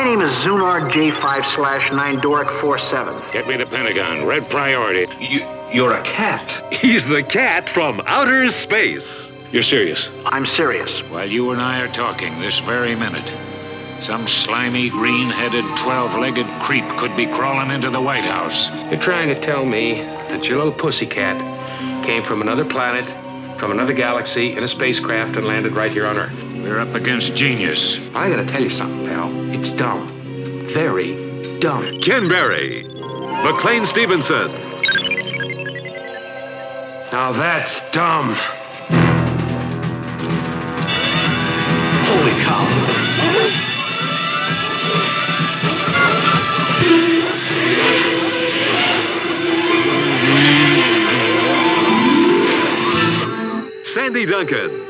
name is Zunar J5/9 Doric 47. Get me the Pentagon. Red priority. You're a cat. He's the cat from outer space. You're serious? I'm serious. While you and I are talking this very minute, some slimy, green-headed, 12-legged creep could be crawling into the White House. You're trying to tell me that your little pussycat came from another planet, from another galaxy, in a spacecraft and landed right here on Earth. We're up against genius. I gotta tell you something, pal. It's dumb. Very dumb. Ken Berry. McLean Stevenson. Now that's dumb. Holy cow. Sandy Duncan.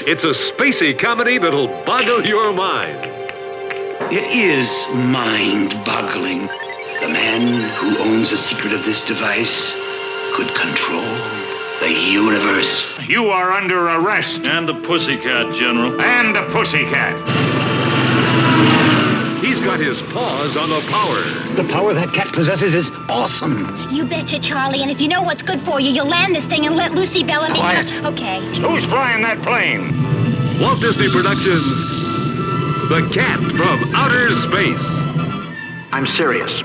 It's a spacey comedy that'll boggle your mind. It is mind-boggling. The man who owns the secret of this device could control the universe. You are under arrest. And the pussycat, General. And the pussycat. He's got his paws on the power. The power that cat possesses is awesome. You betcha, Charlie. And if you know what's good for you, you'll land this thing and let Lucy Bellamy... Quiet. Okay. Who's flying that plane? Walt Disney Productions. The Cat from Outer Space. I'm serious.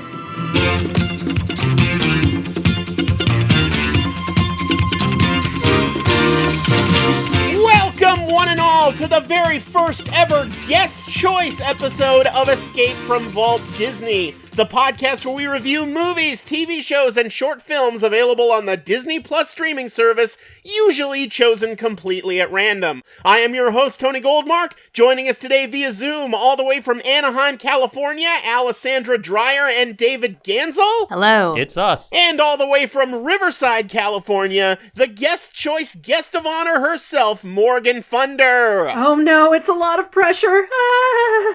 Welcome, one and all, to the very first ever guest choice episode of Escape from Walt Disney, the podcast where we review movies, TV shows, and short films available on the Disney Plus streaming service, usually chosen completely at random. I am your host, Tony Goldmark. Joining us today via Zoom, all the way from Anaheim, California, Alessandra Dreyer and David Ganssle. Hello. It's us. And all the way from Riverside, California, the guest choice guest of honor herself, Morgan Funder. Oh no, it's a lot of pressure.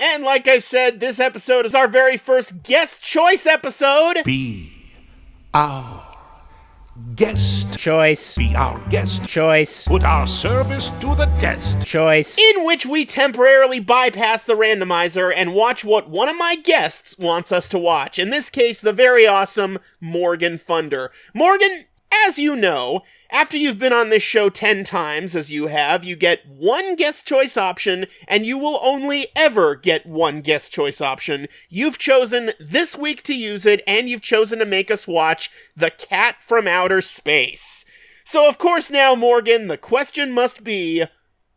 And like I said, this episode is our very first guest choice episode. Be our guest Choice. Be our guest Choice. Put our service to the test. Choice. In which we temporarily bypass the randomizer and watch what one of my guests wants us to watch. In this case, the very awesome Morgan Funder. Morgan, as you know, after you've been on this show 10 times, as you have, you get one guest choice option, and you will only ever get one guest choice option. You've chosen this week to use it, and you've chosen to make us watch The Cat from Outer Space. So, of course, now, Morgan, the question must be,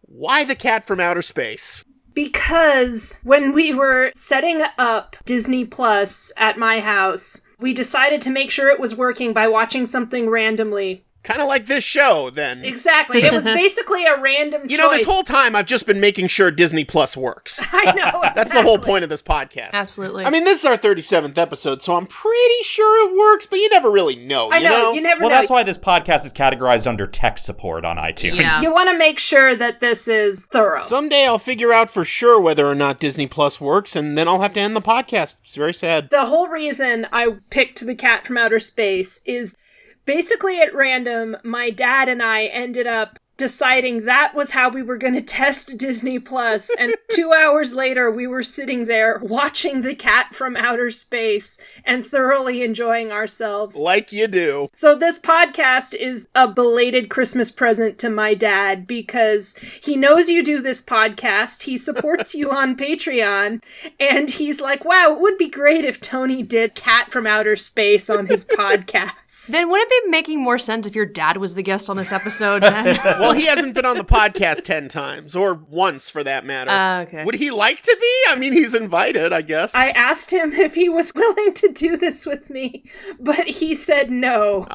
why The Cat from Outer Space? Because when we were setting up Disney Plus at my house, we decided to make sure it was working by watching something randomly. Kind of like this show, then. Exactly. It was basically a random choice. You know, this whole time I've just been making sure Disney Plus works. I know, exactly. That's the whole point of this podcast. Absolutely. I mean, this is our 37th episode, so I'm pretty sure it works, but you never really know, I know, you never know. Well, that's why this podcast is categorized under tech support on iTunes. Yeah. You want to make sure that this is thorough. Someday I'll figure out for sure whether or not Disney Plus works, and then I'll have to end the podcast. It's very sad. The whole reason I picked The Cat from Outer Space is basically at random, my dad and I ended up deciding that was how we were going to test Disney Plus, and 2 hours later we were sitting there watching The Cat from Outer Space and thoroughly enjoying ourselves. Like you do. So this podcast is a belated Christmas present to my dad because he knows you do this podcast, he supports you on Patreon, and he's like, wow, it would be great if Tony did Cat from Outer Space on his podcast. Then wouldn't it be making more sense if your dad was the guest on this episode then? Well, he hasn't been on the podcast 10 times, or once for that matter. Okay. Would he like to be? I mean, he's invited, I guess. I asked him if he was willing to do this with me, but he said no.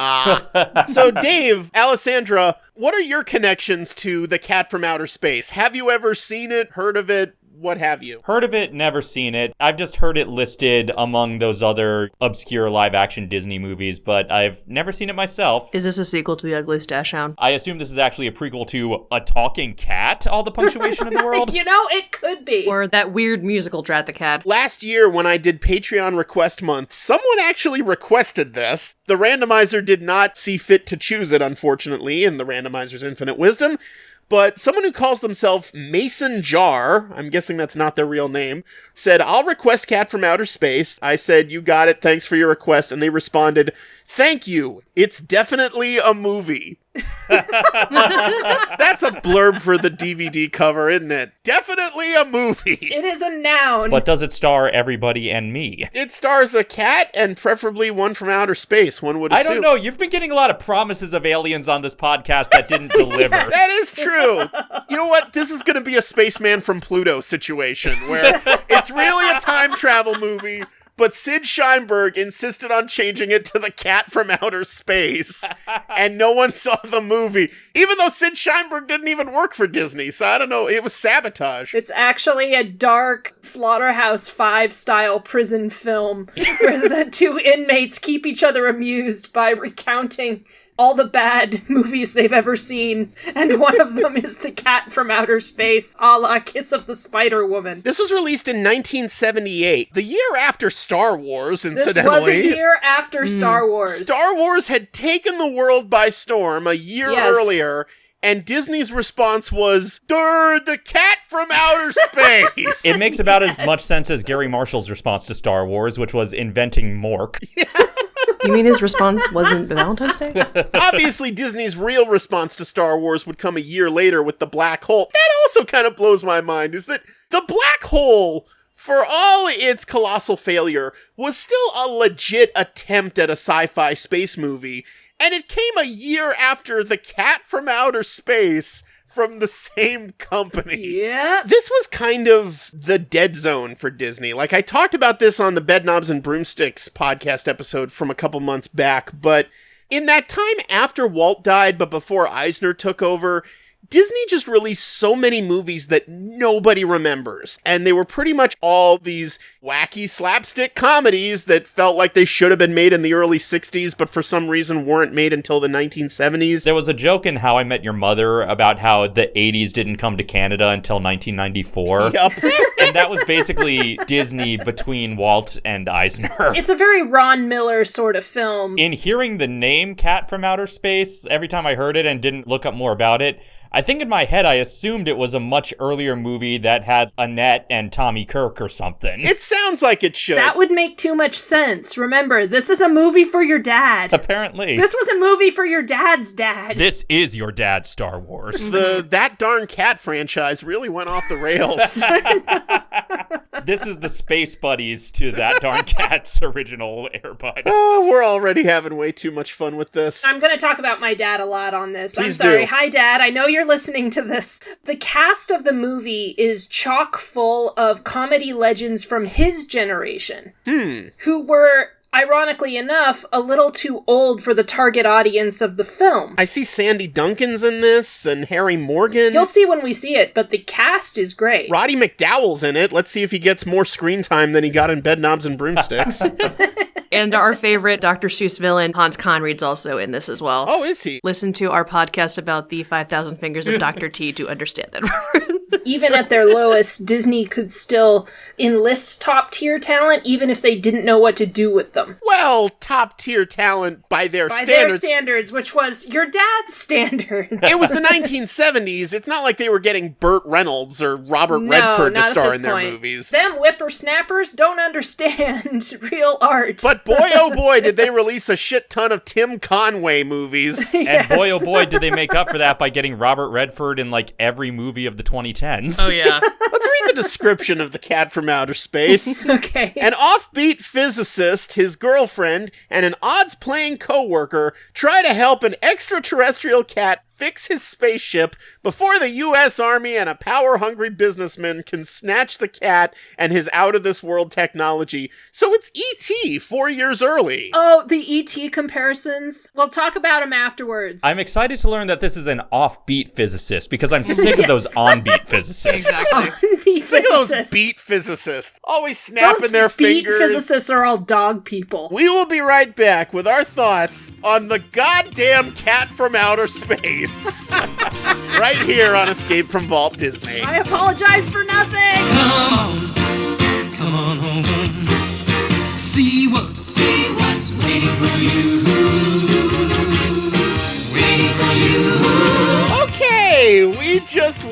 So Dave, Alessandra, what are your connections to The Cat from Outer Space? Have you ever seen it, heard of it? What have you? Heard of it, never seen it. I've just heard it listed among those other obscure live-action Disney movies, but I've never seen it myself. Is this a sequel to The Ugliest Dash Hound? I assume this is actually a prequel to A Talking Cat, all the punctuation in the world. You know, it could be. Or that weird musical Drat the Cat. Last year, when I did Patreon Request Month, someone actually requested this. The randomizer did not see fit to choose it, unfortunately, in the randomizer's infinite wisdom. but someone who calls themselves Mason Jar, I'm guessing that's not their real name, said, I'll request Cat from Outer Space. I said, you got it, thanks for your request, and they responded, thank you, it's definitely a movie. That's a blurb for the DVD cover, isn't it? Definitely a movie. It is a noun. But does it star everybody and me? It stars a cat and preferably one from outer space, one would assume. I don't know. You've been getting a lot of promises of aliens on this podcast that didn't deliver. Yes. That is true. You know what? This is going to be a spaceman from Pluto situation where it's really a time travel movie, but Sid Sheinberg insisted on changing it to the Cat from Outer Space, and no one saw the movie, even though Sid Sheinberg didn't even work for Disney, so I don't know, it was sabotage. It's actually a dark Slaughterhouse-5 style prison film where the two inmates keep each other amused by recounting all the bad movies they've ever seen, and one of them is The Cat from Outer Space, a la Kiss of the Spider-Woman. This was released in 1978, the year after Star Wars, incidentally. This was a year after Star Wars. Star Wars had taken the world by storm a year earlier, and Disney's response was, The Cat from Outer Space! It makes about as much sense as Gary Marshall's response to Star Wars, which was inventing Mork. You mean his response wasn't Valentine's Day? Obviously, Disney's real response to Star Wars would come a year later with the Black Hole. That also kind of blows my mind, is that the Black Hole, for all its colossal failure, was still a legit attempt at a sci-fi space movie, and it came a year after The Cat from Outer Space from the same company. Yeah. This was kind of the dead zone for Disney. Like, I talked about this on the Bedknobs and Broomsticks podcast episode from a couple months back, but in that time after Walt died, but before Eisner took over, Disney just released so many movies that nobody remembers. And they were pretty much all these wacky slapstick comedies that felt like they should have been made in the early 60s, but for some reason weren't made until the 1970s. There was a joke in How I Met Your Mother about how the 80s didn't come to Canada until 1994. Yep. And that was basically Disney between Walt and Eisner. It's a very Ron Miller sort of film. In hearing the name Cat from Outer Space, every time I heard it and didn't look up more about it, I think in my head I assumed it was a much earlier movie that had Annette and Tommy Kirk or something. It sounds like it should. That would make too much sense. Remember, this is a movie for your dad. Apparently. This was a movie for your dad's dad. This is your dad's Star Wars. The That Darn Cat franchise really went off the rails. This is the Space Buddies to That Darn Cat's original Airbud. Oh, we're already having way too much fun with this. I'm going to talk about my dad a lot on this. Please I'm sorry. do. Hi, Dad. I know you're listening to this. The cast of the movie is chock full of comedy legends from his generation who were, ironically enough, a little too old for the target audience of the film. I see Sandy Duncan's in this, and Harry Morgan. You'll see when we see it, but the cast is great. Roddy McDowell's in it. Let's see if he gets more screen time than he got in Bedknobs and Broomsticks. And our favorite Dr. Seuss villain, Hans Conried's also in this as well. Oh, is he? Listen to our podcast about the 5,000 Fingers of Dr. T to understand that. Even at their lowest, Disney could still enlist top-tier talent, even if they didn't know what to do with them. Well, top-tier talent by their By standards. their standards, which was your dad's standards. It was the 1970s. It's not like they were getting Burt Reynolds or Robert Redford to not at star this in their point. movies. Them whippersnappers don't understand real art. But boy, oh boy, did they release a shit ton of Tim Conway movies. And boy, oh boy, did they make up for that by getting Robert Redford in like every movie of the 2010s. Oh, yeah. Let's read the description of the Cat from Outer Space. Okay. An offbeat physicist, his girlfriend, and an odds-playing coworker try to help an extraterrestrial cat fix his spaceship before the U.S. Army and a power-hungry businessman can snatch the cat and his out-of-this-world technology. So it's E.T. 4 years early. Oh, the E.T. comparisons? We'll talk about them afterwards. I'm excited to learn that this is an offbeat physicist because I'm sick of those onbeat physicists. Exactly. Sick of those beat physicists. Always snapping their fingers. Beat physicists are all dog people. We will be right back with our thoughts on the goddamn Cat from Outer Space. Right here on Escape from Walt Disney. I apologize for nothing. Come on home. See what's waiting for you. Waiting for you. Okay, we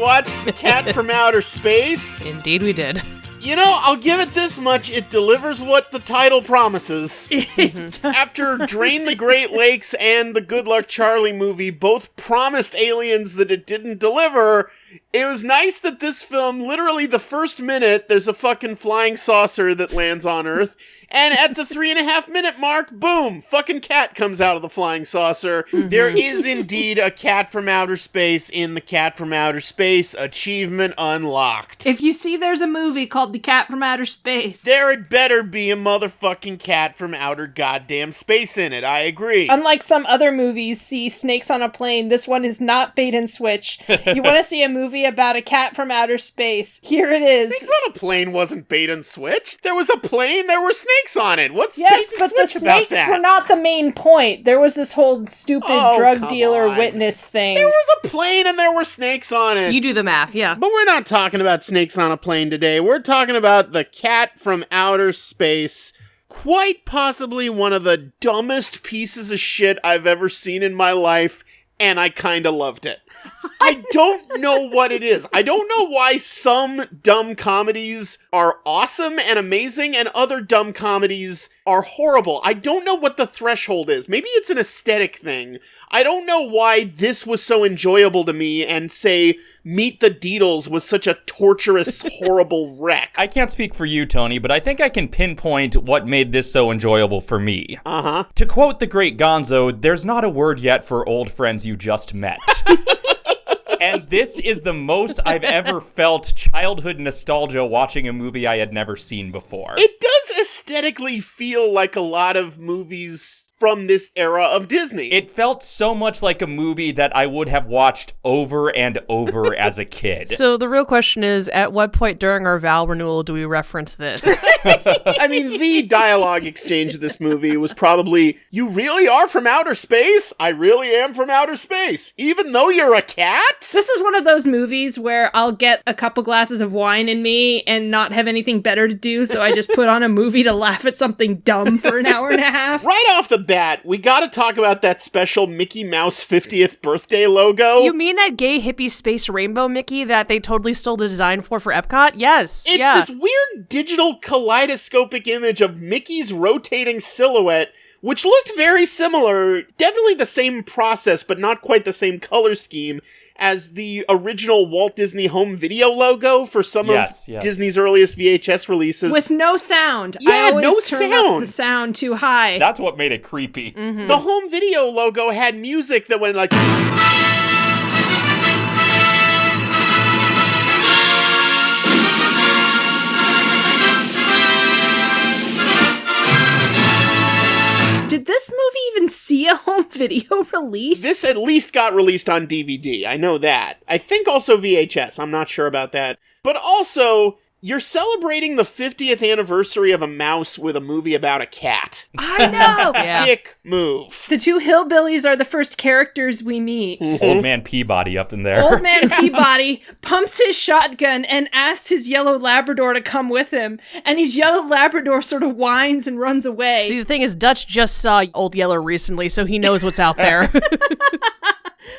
watched The Cat from Outer Space. Indeed we did. You know, I'll give it this much. It delivers what the title promises. After Drain the Great Lakes and the Good Luck Charlie movie both promised aliens that it didn't deliver, it was nice that this film, literally the first minute, there's a fucking flying saucer that lands on Earth. And at the 3.5-minute mark, boom, fucking cat comes out of the flying saucer. Mm-hmm. There is indeed a cat from outer space in The Cat from Outer Space. Achievement unlocked. If you see there's a movie called The Cat from Outer Space, there had better be a motherfucking cat from outer goddamn space in it. I agree. Unlike some other movies, see Snakes on a Plane, this one is not bait and switch. You want to see a movie about a cat from outer space? Here it is. Snakes on a Plane wasn't bait and switch. There was a plane, there were snakes on it. What's yes, bait but and switch the about snakes that? were not the main point. There was this whole stupid drug dealer witness thing. There was a plane and there were snakes on it. You do the math, yeah. But we're not talking about Snakes on a Plane today. We're talking about The Cat from Outer Space. Quite possibly one of the dumbest pieces of shit I've ever seen in my life, and I kinda loved it. I don't know what it is. I don't know why some dumb comedies are awesome and amazing and other dumb comedies are horrible. I don't know what the threshold is. Maybe it's an aesthetic thing. I don't know why this was so enjoyable to me and, say, Meet the Deedles was such a torturous, horrible wreck. I can't speak for you, Tony, but I think I can pinpoint what made this so enjoyable for me. Uh-huh. To quote the great Gonzo, there's not a word yet for old friends you just met. And this is the most I've ever felt childhood nostalgia watching a movie I had never seen before. It does aesthetically feel like a lot of movies from this era of Disney. It felt so much like a movie that I would have watched over and over as a kid. So the real question is, at what point during our vow renewal do we reference this? I mean, the dialogue exchange of this movie was probably, "You really are from outer space? I really am from outer space, even though you're a cat?" This is one of those movies where I'll get a couple glasses of wine in me and not have anything better to do, so I just put on a movie to laugh at something dumb for an hour and a half. Right off the bat, we gotta talk about that special Mickey Mouse 50th birthday logo. You mean that gay hippie space rainbow Mickey that they totally stole the design for Epcot? Yes. It's this weird digital kaleidoscopic image of Mickey's rotating silhouette, which looked very similar, definitely the same process, but not quite the same color scheme, as the original Walt Disney Home Video logo for some of Disney's earliest VHS releases. With no sound. Yeah, I always no turn sound. up the sound too high. That's what made it creepy. Mm-hmm. The Home Video logo had music that went like... Did this movie even see a home video release? This at least got released on DVD. I know that. I think also VHS. I'm not sure about that. But also, you're celebrating the 50th anniversary of a mouse with a movie about a cat. I know! Yeah. Dick move. The two hillbillies are the first characters we meet. Old man Peabody up in there. Old man Peabody pumps his shotgun and asks his yellow Labrador to come with him. And his yellow Labrador sort of whines and runs away. See, the thing is, Dutch just saw Old Yeller recently, so he knows what's out there.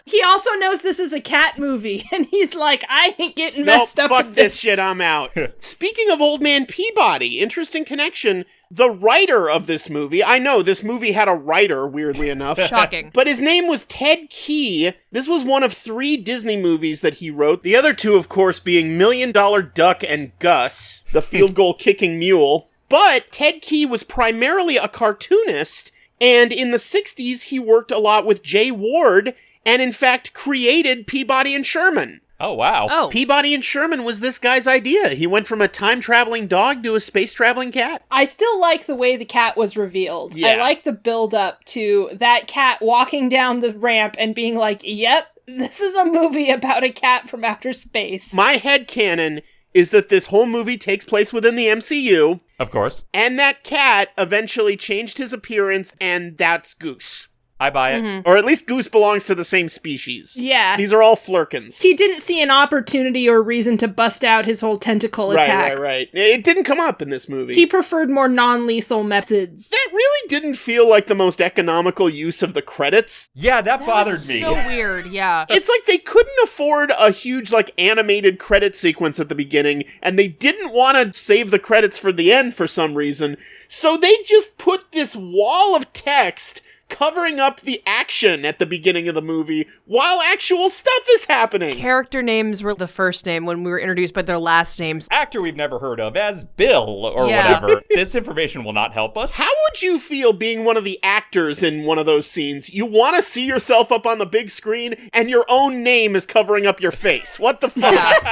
He also knows this is a cat movie, and he's like, I ain't getting messed up fuck with this shit, I'm out. Speaking of Old Man Peabody, interesting connection. The writer of this movie, I know this movie had a writer, weirdly enough. Shocking. But his name was Ted Key. This was one of 3 Disney movies that he wrote. The other 2, of course, being $1 Million Duck and Gus, the field goal kicking mule. But Ted Key was primarily a cartoonist, and in the 60s, he worked a lot with Jay Ward, and in fact created Peabody and Sherman. Oh, wow. Oh. Peabody and Sherman was this guy's idea. He went from a time-traveling dog to a space-traveling cat. I still like the way the cat was revealed. Yeah. I like the build-up to that cat walking down the ramp and being like, yep, this is a movie about a cat from outer space. My headcanon is that this whole movie takes place within the MCU. Of course. And that cat eventually changed his appearance, and that's Goose. I buy it. Or at least Goose belongs to the same species. Yeah. These are all flurkins. He didn't see an opportunity or reason to bust out his whole tentacle attack. Right. It didn't come up in this movie. He preferred more non-lethal methods. That really didn't feel like the most economical use of the credits. Yeah, that bothered me. So weird, yeah. It's like they couldn't afford a huge, like, animated credit sequence at the beginning, and they didn't want to save the credits for the end for some reason, so they just put this wall of text covering up the action at the beginning of the movie while actual stuff is happening. Character names were the first name when we were introduced by their last names. Actor we've never heard of as Bill or whatever. This information will not help us. How would you feel being one of the actors in one of those scenes? You want to see yourself up on the big screen and your own name is covering up your face. What the fuck?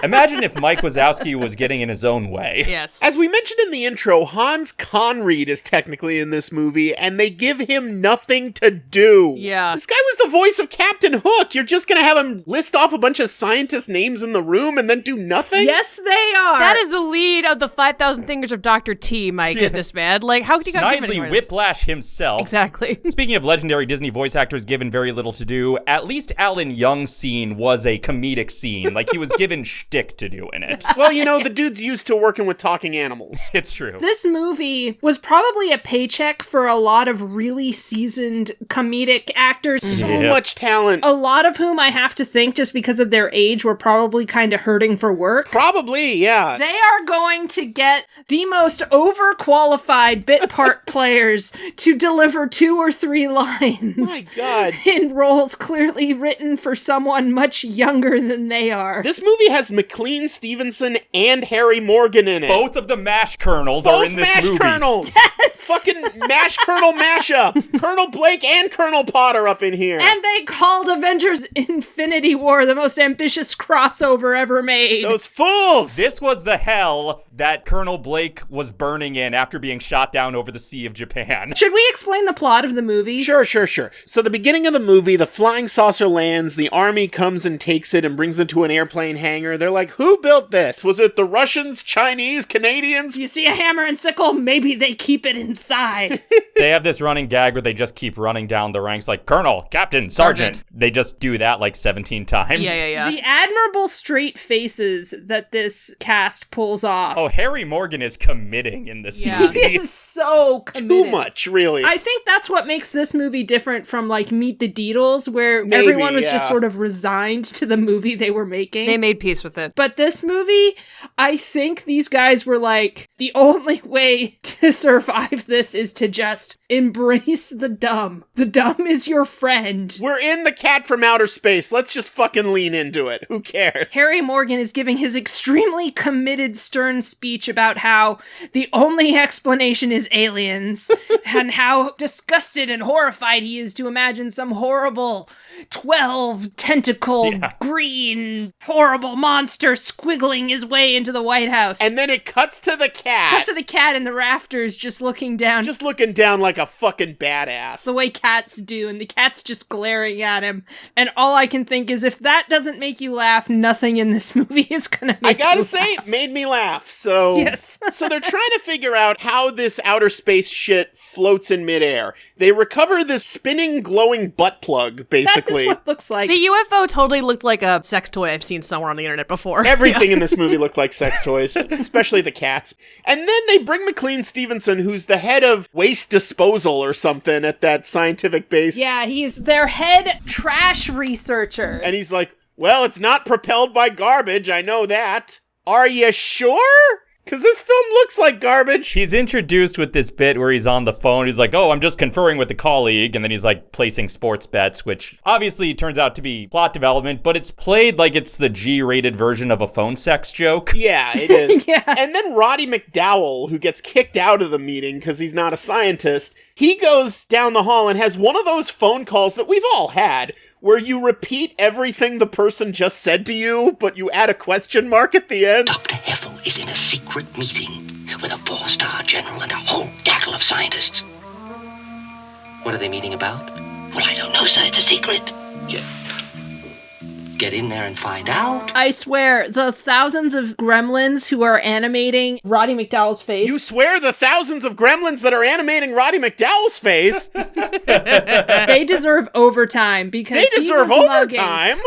Imagine if Mike Wazowski was getting in his own way. Yes. As we mentioned in the intro, Hans Conried is technically in this movie, and they give him nothing to do. Yeah. This guy was the voice of Captain Hook. You're just gonna have him list off a bunch of scientist names in the room and then do nothing? Yes, they are. That is the lead of the 5,000 Fingers of Dr. T, my goodness, man. Like, how could you got Snidely Whiplash himself. Exactly. Speaking of legendary Disney voice actors given very little to do, at least Alan Young's scene was a comedic scene. Like, he was given shtick to do in it. Well, you know, the dude's used to working with talking animals. It's true. This movie was probably a paycheck for a lot of really seasoned comedic actors. So much talent. A lot of whom I have to think, just because of their age, were probably kind of hurting for work. Probably, yeah. They are going to get the most overqualified bit part players to deliver 2 or 3 lines. My God. In roles clearly written for someone much younger than they are. This movie has McLean Stevenson and Harry Morgan in it. Both of the MASH Colonels are in this movie. Both MASH Colonels. Yes. Fucking MASH Colonel mashup. Colonel Blake and Colonel Potter up in here. And they called Avengers Infinity War the most ambitious crossover ever made. Those fools! This was the hell that Colonel Blake was burning in after being shot down over the Sea of Japan. Should we explain the plot of the movie? Sure. So the beginning of the movie, the flying saucer lands, the army comes and takes it and brings it to an airplane hangar. They're like, who built this? Was it the Russians, Chinese, Canadians? You see a hammer and sickle, maybe they keep it inside. They have this running gag where they just keep running down the ranks like Colonel, Captain, Sergeant. They just do that like 17 times. Yeah. The admirable straight faces that this cast pulls off. Oh, Harry Morgan is committing in this He movie. is so committed. Too much, really. I think that's what makes this movie different from, like, Meet the Deedles, where Maybe, everyone was just sort of resigned to the movie they were making. They made peace with it. But this movie, I think these guys were like, the only way to survive this is to just embrace the dumb. The dumb is your friend. We're in The Cat from Outer Space. Let's just fucking lean into it. Who cares? Harry Morgan is giving his extremely committed, stern speech about how the only explanation is aliens, and how disgusted and horrified he is to imagine some horrible 12-tentacled, green, horrible monster squiggling his way into the White House. And then it cuts to the cat. Cuts to the cat in the rafters just looking down. Just looking down like a fucking badass. The way cats do, and the cat's just glaring at him. And all I can think is, if that doesn't make you laugh, nothing in this movie is gonna make you laugh. I gotta say, it made me laugh. So, yes. So they're trying to figure out how this outer space shit floats in midair. They recover this spinning, glowing butt plug, basically. That is what it looks like. The UFO totally looked like a sex toy I've seen somewhere on the internet before. Everything in this movie looked like sex toys, especially the cats. And then they bring McLean Stevenson, who's the head of waste disposal or something at that scientific base. Yeah, he's their head trash researcher. And he's like, well, it's not propelled by garbage, I know that. Are you sure? Because this film looks like garbage. He's introduced with this bit where he's on the phone. He's like, oh, I'm just conferring with a colleague. And then he's like placing sports bets, which obviously turns out to be plot development, but it's played like it's the G-rated version of a phone sex joke. Yeah, it is. Yeah. And then Roddy McDowell, who gets kicked out of the meeting because he's not a scientist, he goes down the hall and has one of those phone calls that we've all had, where you repeat everything the person just said to you, but you add a question mark at the end. Dr. Heffel is in a secret meeting with a 4-star general and a whole gaggle of scientists. What are they meeting about? Well, I don't know, sir. It's a secret. get in there and find out. I swear, the thousands of gremlins who are animating Roddy McDowall's face. You swear the thousands of gremlins that are animating Roddy McDowall's face? They deserve overtime because they deserve overtime.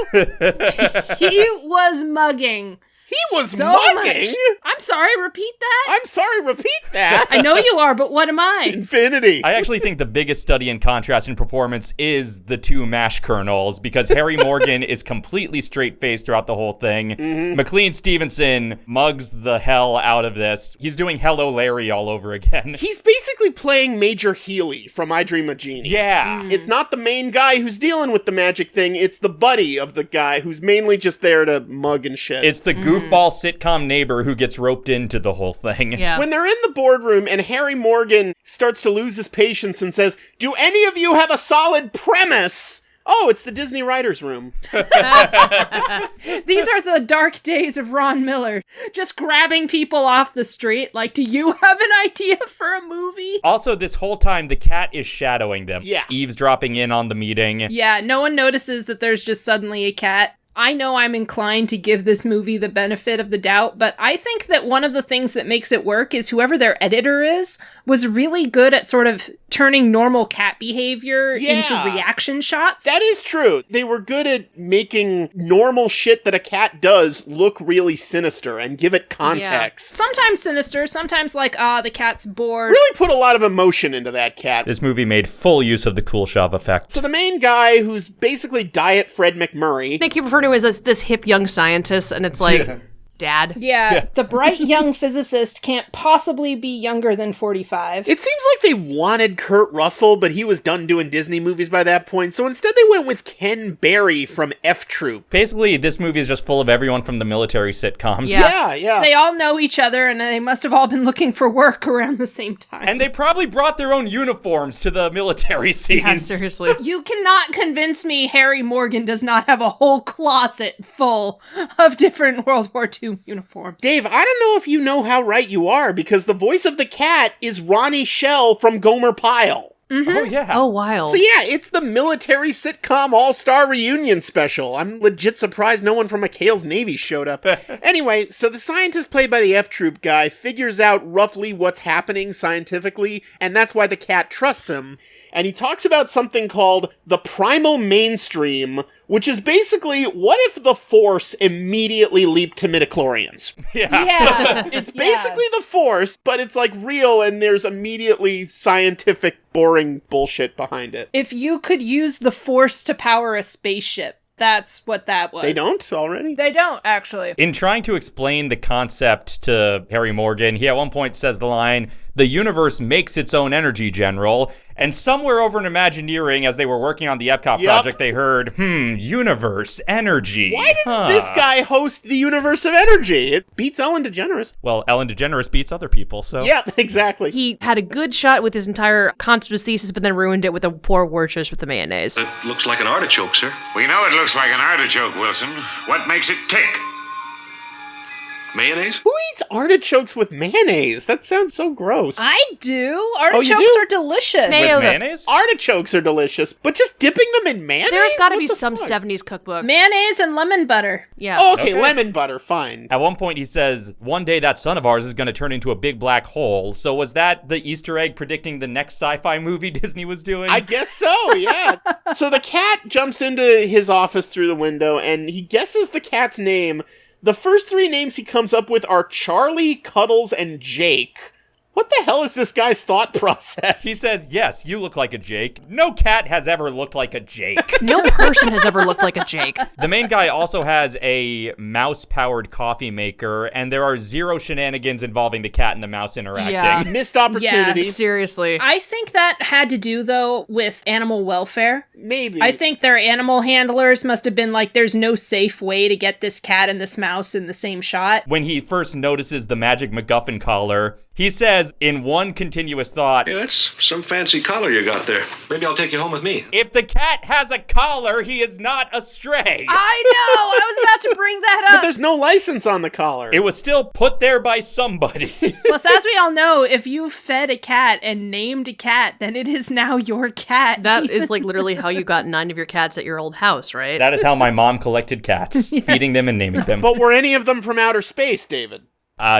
He was mugging. He was so mugging? Much. I'm sorry, repeat that? I'm sorry, repeat that. I know you are, but what am I? Infinity. I actually think the biggest study in contrast in performance is the two mash colonels, because Harry Morgan is completely straight-faced throughout the whole thing. Mm-hmm. McLean Stevenson mugs the hell out of this. He's doing Hello Larry all over again. He's basically playing Major Healy from I Dream of Jeannie. Yeah. It's not the main guy who's dealing with the magic thing, it's the buddy of the guy who's mainly just there to mug and shit. It's the goofball sitcom neighbor who gets roped into the whole thing. Yeah. When they're in the boardroom and Harry Morgan starts to lose his patience and says, "Do any of you have a solid premise?" Oh, it's the Disney writer's room. These are the dark days of Ron Miller. Just grabbing people off the street. Like, do you have an idea for a movie? Also, this whole time, the cat is shadowing them. Yeah. Eavesdropping in on the meeting. Yeah, no one notices that there's just suddenly a cat. I know I'm inclined to give this movie the benefit of the doubt, but I think that one of the things that makes it work is whoever their editor is was really good at sort of turning normal cat behavior into reaction shots. That is true. They were good at making normal shit that a cat does look really sinister and give it context. Yeah. Sometimes sinister, sometimes like, the cat's bored. Really put a lot of emotion into that cat. This movie made full use of the cool shove effect. So the main guy, who's basically Diet Fred McMurray. They keep referring to him as this hip young scientist, and it's like... Dad. Yeah, the bright young physicist can't possibly be younger than 45. It seems like they wanted Kurt Russell, but he was done doing Disney movies by that point, so instead they went with Ken Barry from F Troop. Basically, this movie is just full of everyone from the military sitcoms. Yeah. They all know each other, and they must have all been looking for work around the same time. And they probably brought their own uniforms to the military scenes. Yeah, seriously. You cannot convince me Harry Morgan does not have a whole closet full of different World War II uniforms. Dave, I don't know if you know how right you are, because the voice of the cat is Ronnie Shell from Gomer Pyle. Mm-hmm. Oh, yeah. Oh, wild. So yeah, it's the military sitcom all-star reunion special. I'm legit surprised no one from McHale's Navy showed up. Anyway, so the scientist played by the F Troop guy figures out roughly what's happening scientifically, and that's why the cat trusts him. And he talks about something called the primal mainstream, which is basically, what if the Force immediately leaped to midichlorians? Yeah. It's basically the Force, but it's like real, and there's immediately scientific, boring bullshit behind it. If you could use the Force to power a spaceship, that's what that was. They don't already? They don't, actually. In trying to explain the concept to Harry Morgan, he at one point says the line, "The universe makes its own energy, General." And somewhere over in Imagineering, as they were working on the Epcot project, they heard, universe, energy. Why didn't this guy host the Universe of Energy? It beats Ellen DeGeneres. Well, Ellen DeGeneres beats other people, so... Yeah, exactly. He had a good shot with his entire concept thesis, but then ruined it with a poor word choice with the mayonnaise. It looks like an artichoke, sir. We know it looks like an artichoke, Wilson. What makes it tick? Mayonnaise? Who eats artichokes with mayonnaise? That sounds so gross. I do. Artichokes do? are delicious. Mayo. With mayonnaise? Artichokes are delicious, but just dipping them in mayonnaise? There's got to What be the some fuck? 70s cookbook. Mayonnaise and lemon butter. Yeah. Oh, okay, lemon butter, fine. At one point he says, one day that son of ours is going to turn into a big black hole. So was that the Easter egg predicting the next sci-fi movie Disney was doing? I guess so, yeah. So the cat jumps into his office through the window, and he guesses the cat's name. The first three names he comes up with are Charlie, Cuddles, and Jake. What the hell is this guy's thought process? He says, yes, you look like a Jake. No cat has ever looked like a Jake. No person has ever looked like a Jake. The main guy also has a mouse-powered coffee maker, and there are zero shenanigans involving the cat and the mouse interacting. Yeah. Missed opportunity. Yeah, seriously. I think that had to do, though, with animal welfare. Maybe. I think their animal handlers must have been like, there's no safe way to get this cat and this mouse in the same shot. When he first notices the magic MacGuffin collar, He says in one continuous thought, Yeah, that's some fancy collar you got there. Maybe I'll take you home with me. if the cat has a collar, he is not a stray. I know! I was about to bring that But up. there's no license on the collar. It was still put there by somebody. Plus, as we all know, if you fed a cat and named a cat, then it is now your cat. That is like literally how you got 9 of your cats at your old house, right? That is how my mom collected cats, feeding them and naming them. But were any of them from outer space, David?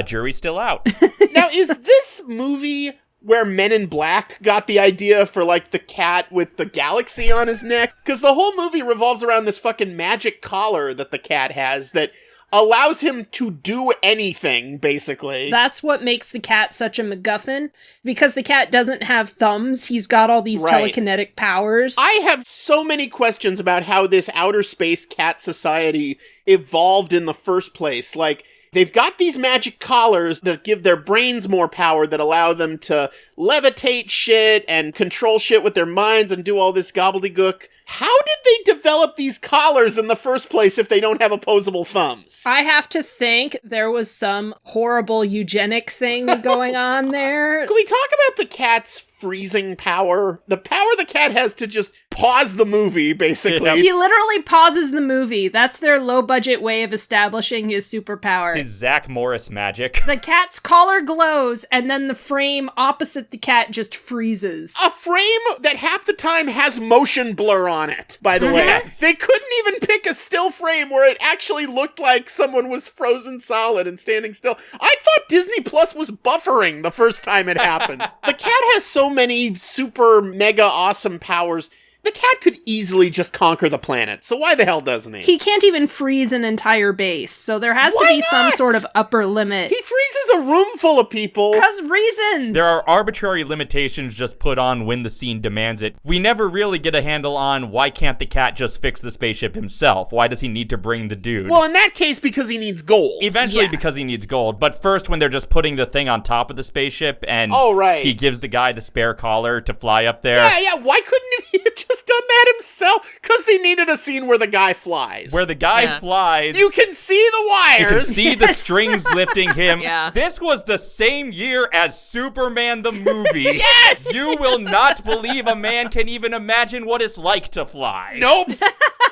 Jury's still out. Now, is this movie where Men in Black got the idea for, like, the cat with the galaxy on his neck? Because the whole movie revolves around this fucking magic collar that the cat has that allows him to do anything, basically. That's what makes the cat such a MacGuffin. Because the cat doesn't have thumbs, he's got all these Right. telekinetic powers. I have so many questions about how this outer space cat society evolved in the first place. Like, they've got these magic collars that give their brains more power, that allow them to levitate shit and control shit with their minds and do all this gobbledygook. How did they develop these collars in the first place if they don't have opposable thumbs? I have to think there was some horrible eugenic thing going on there. Can we talk about the cat's freezing power? The power the cat has to just pause the movie, basically. He literally pauses the movie. That's their low-budget way of establishing his superpower. His Zach Morris magic. The cat's collar glows, and then the frame opposite the cat just freezes. A frame that half the time has motion blur on it, by the way. They couldn't even pick a still frame where it actually looked like someone was frozen solid and standing still. I thought Disney Plus was buffering the first time it happened. The cat has so many super mega awesome powers. The cat could easily just conquer the planet, so why the hell doesn't he? He can't even freeze an entire base, so there has to Why be some not? sort of upper limit. He freezes a room full of people. Because reasons! There are arbitrary limitations just put on when the scene demands it. We never really get a handle on why can't the cat just fix the spaceship himself? Why does he need to bring the dude? Well, in that case, because he needs gold. Eventually Yeah. because he needs gold, but first when they're just putting the thing on top of the spaceship and Oh, right. he gives the guy the spare collar to fly up there. Yeah, why couldn't he have just done that himself? Because they needed a scene where the guy flies. Where the guy flies. You can see the wires. You can see the strings lifting him. Yeah. This was the same year as Superman the movie. Yes! You will not believe a man can even imagine what it's like to fly. Nope.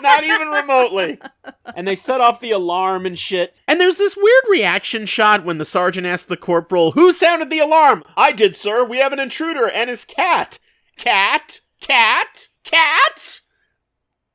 Not even remotely. And they set off the alarm and shit. And there's this weird reaction shot when the sergeant asks the corporal, "Who sounded the alarm?" "I did, sir. We have an intruder and his cat." Cat? Cat? Cat?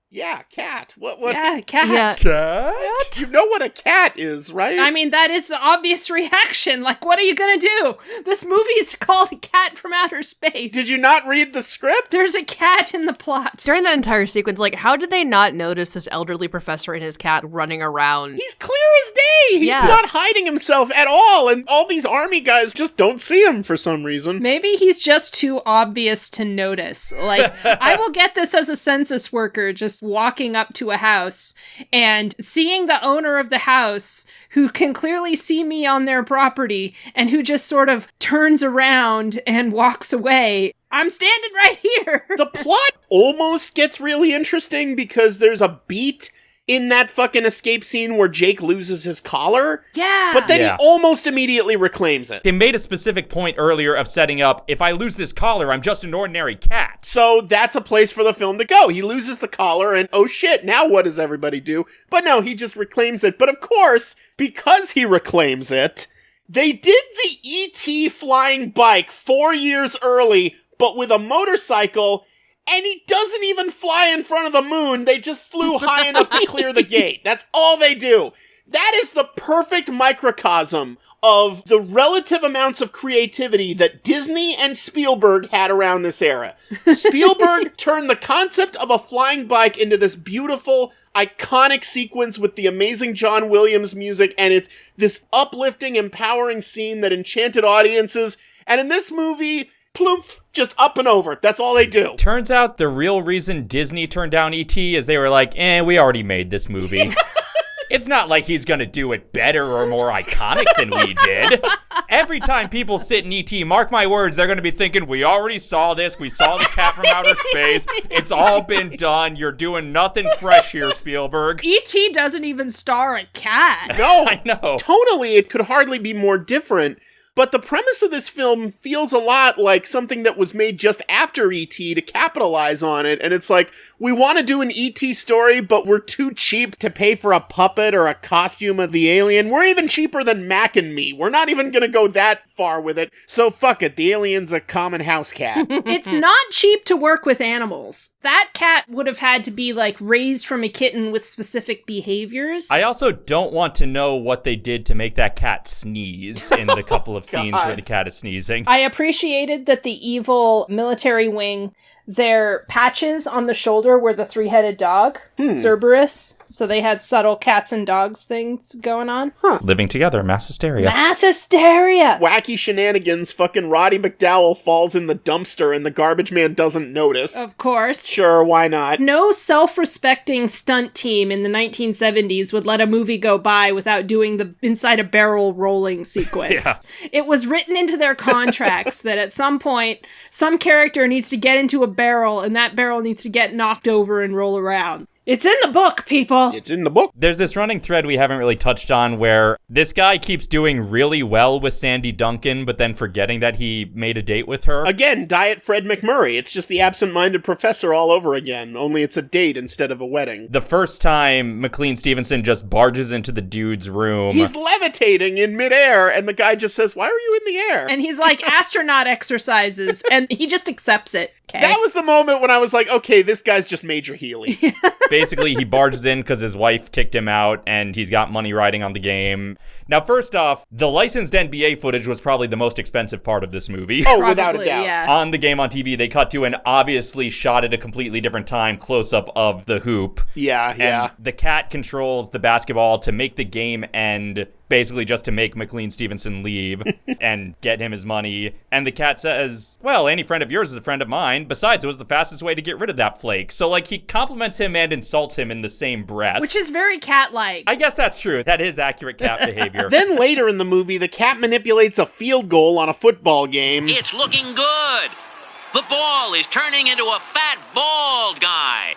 Yeah, cat. What? Yeah, cat. Yeah. Cat? You know what a cat is, right? I mean, that is the obvious reaction. Like, what are you gonna do? This movie is called Cat from Outer Space. Did you not read the script? There's a cat in the plot. During that entire sequence, like, how did they not notice this elderly professor and his cat running around? He's clear as day. He's Yeah. not hiding himself at all. And all these army guys just don't see him for some reason. Maybe he's just too obvious to notice. Like, I will get this as a census worker just walking up to a house and seeing the owner of the house who can clearly see me on their property and who just sort of turns around and walks away. I'm standing right here. The plot almost gets really interesting because there's a beat in that fucking escape scene where Jake loses his collar. Yeah. But then Yeah. he almost immediately reclaims it. They made a specific point earlier of setting up, if I lose this collar, I'm just an ordinary cat. So that's a place for the film to go. He loses the collar and oh shit, now what does everybody do? But no, he just reclaims it. But of course, because he reclaims it, they did the E.T. flying bike 4 years early, but with a motorcycle. And he doesn't even fly in front of the moon. They just flew high enough to clear the gate. That's all they do. That is the perfect microcosm of the relative amounts of creativity that Disney and Spielberg had around this era. Spielberg turned the concept of a flying bike into this beautiful, iconic sequence with the amazing John Williams music, and it's this uplifting, empowering scene that enchanted audiences. And in this movie, ploomp, just up and over. That's all they do. Turns out the real reason Disney turned down E.T. is they were like, we already made this movie. It's not like he's gonna do it better or more iconic than we did. Every time people sit in E.T., mark my words, they're gonna be thinking, we already saw this, we saw the cat from outer space, it's all been done, you're doing nothing fresh here, Spielberg. E.T. doesn't even star a cat. No, I know. Tonally, it could hardly be more different. But the premise of this film feels a lot like something that was made just after E.T. to capitalize on it. And it's like, we want to do an E.T. story, but we're too cheap to pay for a puppet or a costume of the alien. We're even cheaper than Mac and Me. We're not even going to go that far with it. So fuck it. The alien's a common house cat. It's not cheap to work with animals. That cat would have had to be like raised from a kitten with specific behaviors. I also don't want to know what they did to make that cat sneeze in the couple of scenes where the cat is sneezing. I appreciated that the evil military wing, their patches on the shoulder were the three-headed dog, Cerberus. So they had subtle cats and dogs things going on. Living together, mass hysteria. Mass hysteria! Wacky shenanigans, fucking Roddy McDowell falls in the dumpster and the garbage man doesn't notice. Of course. Sure, why not? No self-respecting stunt team in the 1970s would let a movie go by without doing the inside a barrel rolling sequence. Yeah. It was written into their contracts that at some point, some character needs to get into a barrel and that barrel needs to get knocked over and roll around. It's in the book, people. It's in the book. There's this running thread we haven't really touched on where this guy keeps doing really well with Sandy Duncan, but then forgetting that he made a date with her. Again, Diet Fred McMurray. It's just the absent-minded professor all over again, only it's a date instead of a wedding. The first time, McLean Stevenson just barges into the dude's room. He's levitating in midair, and the guy just says, "Why are you in the air?" And he's like, astronaut exercises, and he just accepts it. Okay. That was the moment when I was like, okay, this guy's just Major Healy. Basically, he barges in because his wife kicked him out, and he's got money riding on the game. Now, first off, the licensed NBA footage was probably the most expensive part of this movie. Oh, without a doubt. Yeah. On the game on TV, they cut to an obviously shot at a completely different time close-up of the hoop. Yeah. And the cat controls the basketball to make the game end, basically just to make McLean Stevenson leave and get him his money. And the cat says, well, any friend of yours is a friend of mine. Besides, it was the fastest way to get rid of that flake. So, like, he compliments him and insults him in the same breath. Which is very cat-like. I guess that's true. That is accurate cat behavior. Then later in the movie, the cat manipulates a field goal on a football game. It's looking good. The ball is turning into a fat, bald guy.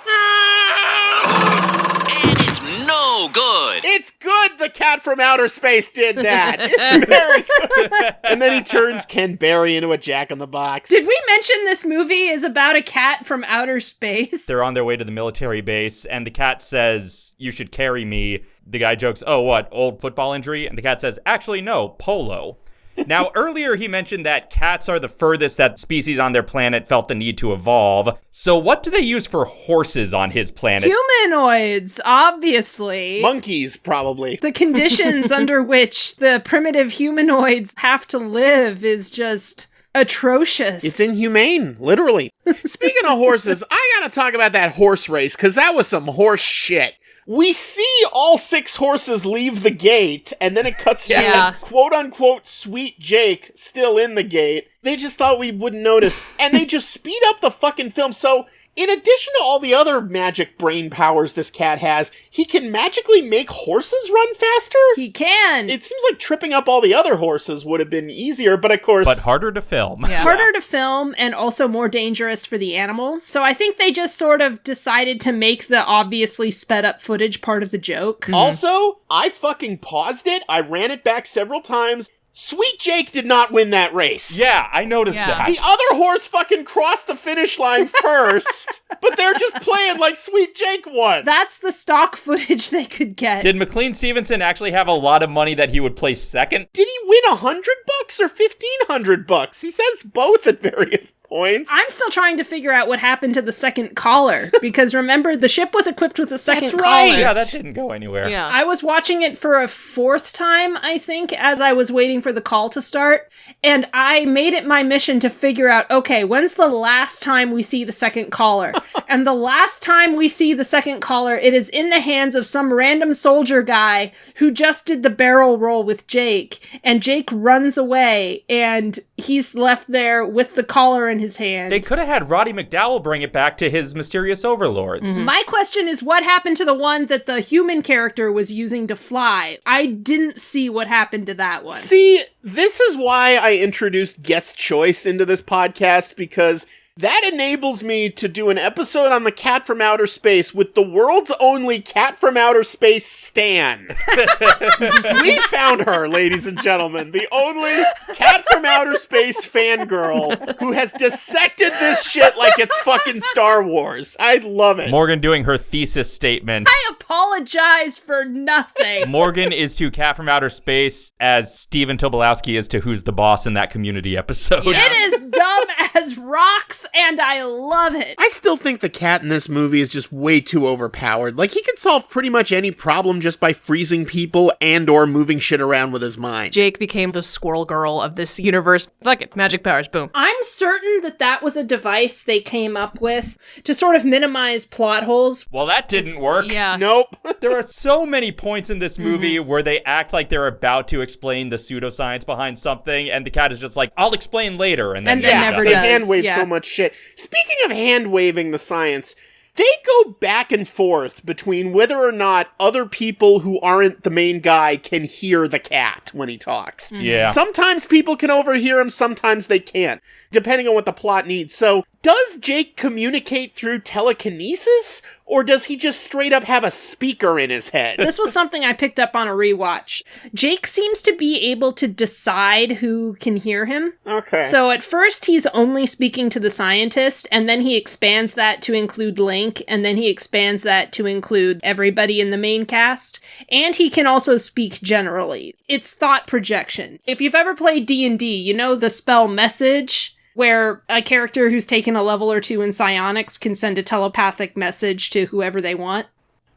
And it's no good. It's good the cat from outer space did that. It's very good. And then he turns Ken Berry into a jack-in-the-box. Did we mention this movie is about a cat from outer space? They're on their way to the military base, and the cat says, you should carry me. The guy jokes, oh, what, old football injury? And the cat says, actually, no, polo. Now, earlier he mentioned that cats are the furthest that species on their planet felt the need to evolve. So what do they use for horses on his planet? Humanoids, obviously. Monkeys, probably. The conditions under which the primitive humanoids have to live is just atrocious. It's inhumane, literally. Speaking of horses, I gotta talk about that horse race, because that was some horse shit. We see all 6 horses leave the gate, and then it cuts to quote-unquote Sweet Jake still in the gate. They just thought we wouldn't notice, and they just speed up the fucking film. So, in addition to all the other magic brain powers this cat has, he can magically make horses run faster? He can! It seems like tripping up all the other horses would have been easier, but of course... But harder to film. Yeah. Harder to film, and also more dangerous for the animals. So I think they just sort of decided to make the obviously sped up footage part of the joke. Also, I fucking paused it, I ran it back several times. Sweet Jake did not win that race. Yeah, I noticed that. The other horse fucking crossed the finish line first, but they're just playing like Sweet Jake won. That's the stock footage they could get. Did McLean Stevenson actually have a lot of money that he would place second? Did he win $100 or $1,500? He says both at various points. I'm still trying to figure out what happened to the second collar, because remember, the ship was equipped with a second collar. Right. Yeah, that didn't go anywhere. Yeah. I was watching it for a 4th time, I think, as I was waiting for the call to start, and I made it my mission to figure out, okay, when's the last time we see the second collar? And the last time we see the second collar, it is in the hands of some random soldier guy who just did the barrel roll with Jake, and Jake runs away, and he's left there with the collar in his hand. They could have had Roddy McDowell bring it back to his mysterious overlords. Mm-hmm. My question is, what happened to the one that the human character was using to fly? I didn't see what happened to that one. See, this is why I introduced guest choice into this podcast, because that enables me to do an episode on the Cat from Outer Space with the world's only Cat from Outer Space stan. We found her, ladies and gentlemen. The only Cat from Outer Space fangirl who has dissected this shit like it's fucking Star Wars. I love it. Morgan doing her thesis statement. I apologize for nothing. Morgan is to Cat from Outer Space as Stephen Tobolowsky is to Who's the Boss in that Community episode. Yeah. It is dumb as rocks, and I love it. I still think the cat in this movie is just way too overpowered. Like, he can solve pretty much any problem just by freezing people and or moving shit around with his mind. Jake became the squirrel girl of this universe. Fuck it, magic powers, boom. I'm certain that was a device they came up with to sort of minimize plot holes. Well, that didn't work. Yeah. Nope. There are so many points in this movie where they act like they're about to explain the pseudoscience behind something, and the cat is just like, I'll explain later, and then never they does. hand wave so much shit. Speaking of hand waving the science, they go back and forth between whether or not other people who aren't the main guy can hear the cat when he talks. Yeah. Sometimes people can overhear him, sometimes they can't, depending on what the plot needs. So, does Jake communicate through telekinesis, or does he just straight up have a speaker in his head? This was something I picked up on a rewatch. Jake seems to be able to decide who can hear him. Okay. So at first he's only speaking to the scientist, and then he expands that to include Link, and then he expands that to include everybody in the main cast. And he can also speak generally. It's thought projection. If you've ever played D&D, you know the spell message, where a character who's taken a level or two in psionics can send a telepathic message to whoever they want.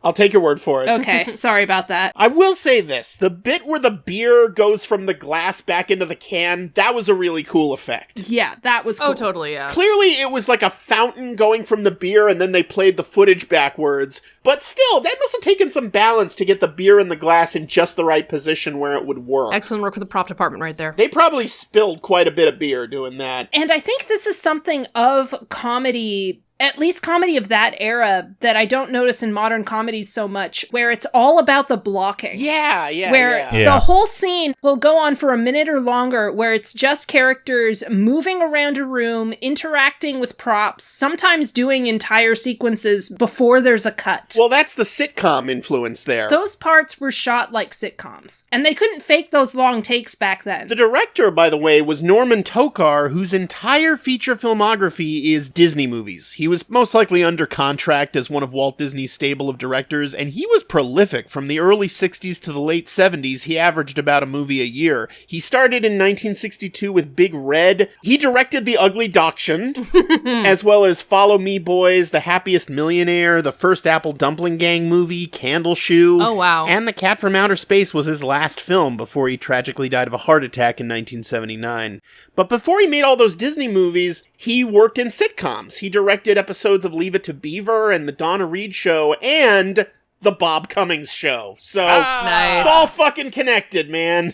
I'll take your word for it. Okay, sorry about that. I will say this, the bit where the beer goes from the glass back into the can, that was a really cool effect. Yeah, that was cool. Oh, totally, yeah. Clearly it was like a fountain going from the beer and then they played the footage backwards, but still, that must have taken some balance to get the beer in the glass in just the right position where it would work. Excellent work with the prop department right there. They probably spilled quite a bit of beer doing that. And I think this is something of comedy, at least comedy of that era, that I don't notice in modern comedies so much, where it's all about the blocking. Yeah. Where the whole scene will go on for a minute or longer, where it's just characters moving around a room, interacting with props, sometimes doing entire sequences before there's a cut. Well, that's the sitcom influence there. Those parts were shot like sitcoms, and they couldn't fake those long takes back then. The director, by the way, was Norman Tokar, whose entire feature filmography is Disney movies. He was most likely under contract as one of Walt Disney's stable of directors, and he was prolific. From the early 60s to the late 70s, he averaged about a movie a year. He started in 1962 with Big Red. He directed The Ugly Dachshund, as well as Follow Me Boys, The Happiest Millionaire, the first Apple Dumpling Gang movie, Candle Shoe. Oh, wow. And The Cat from Outer Space was his last film before he tragically died of a heart attack in 1979. But before he made all those Disney movies, he worked in sitcoms. He directed episodes of Leave It to Beaver and The Donna Reed Show and The Bob Cummings Show. So nice. It's all fucking connected, man.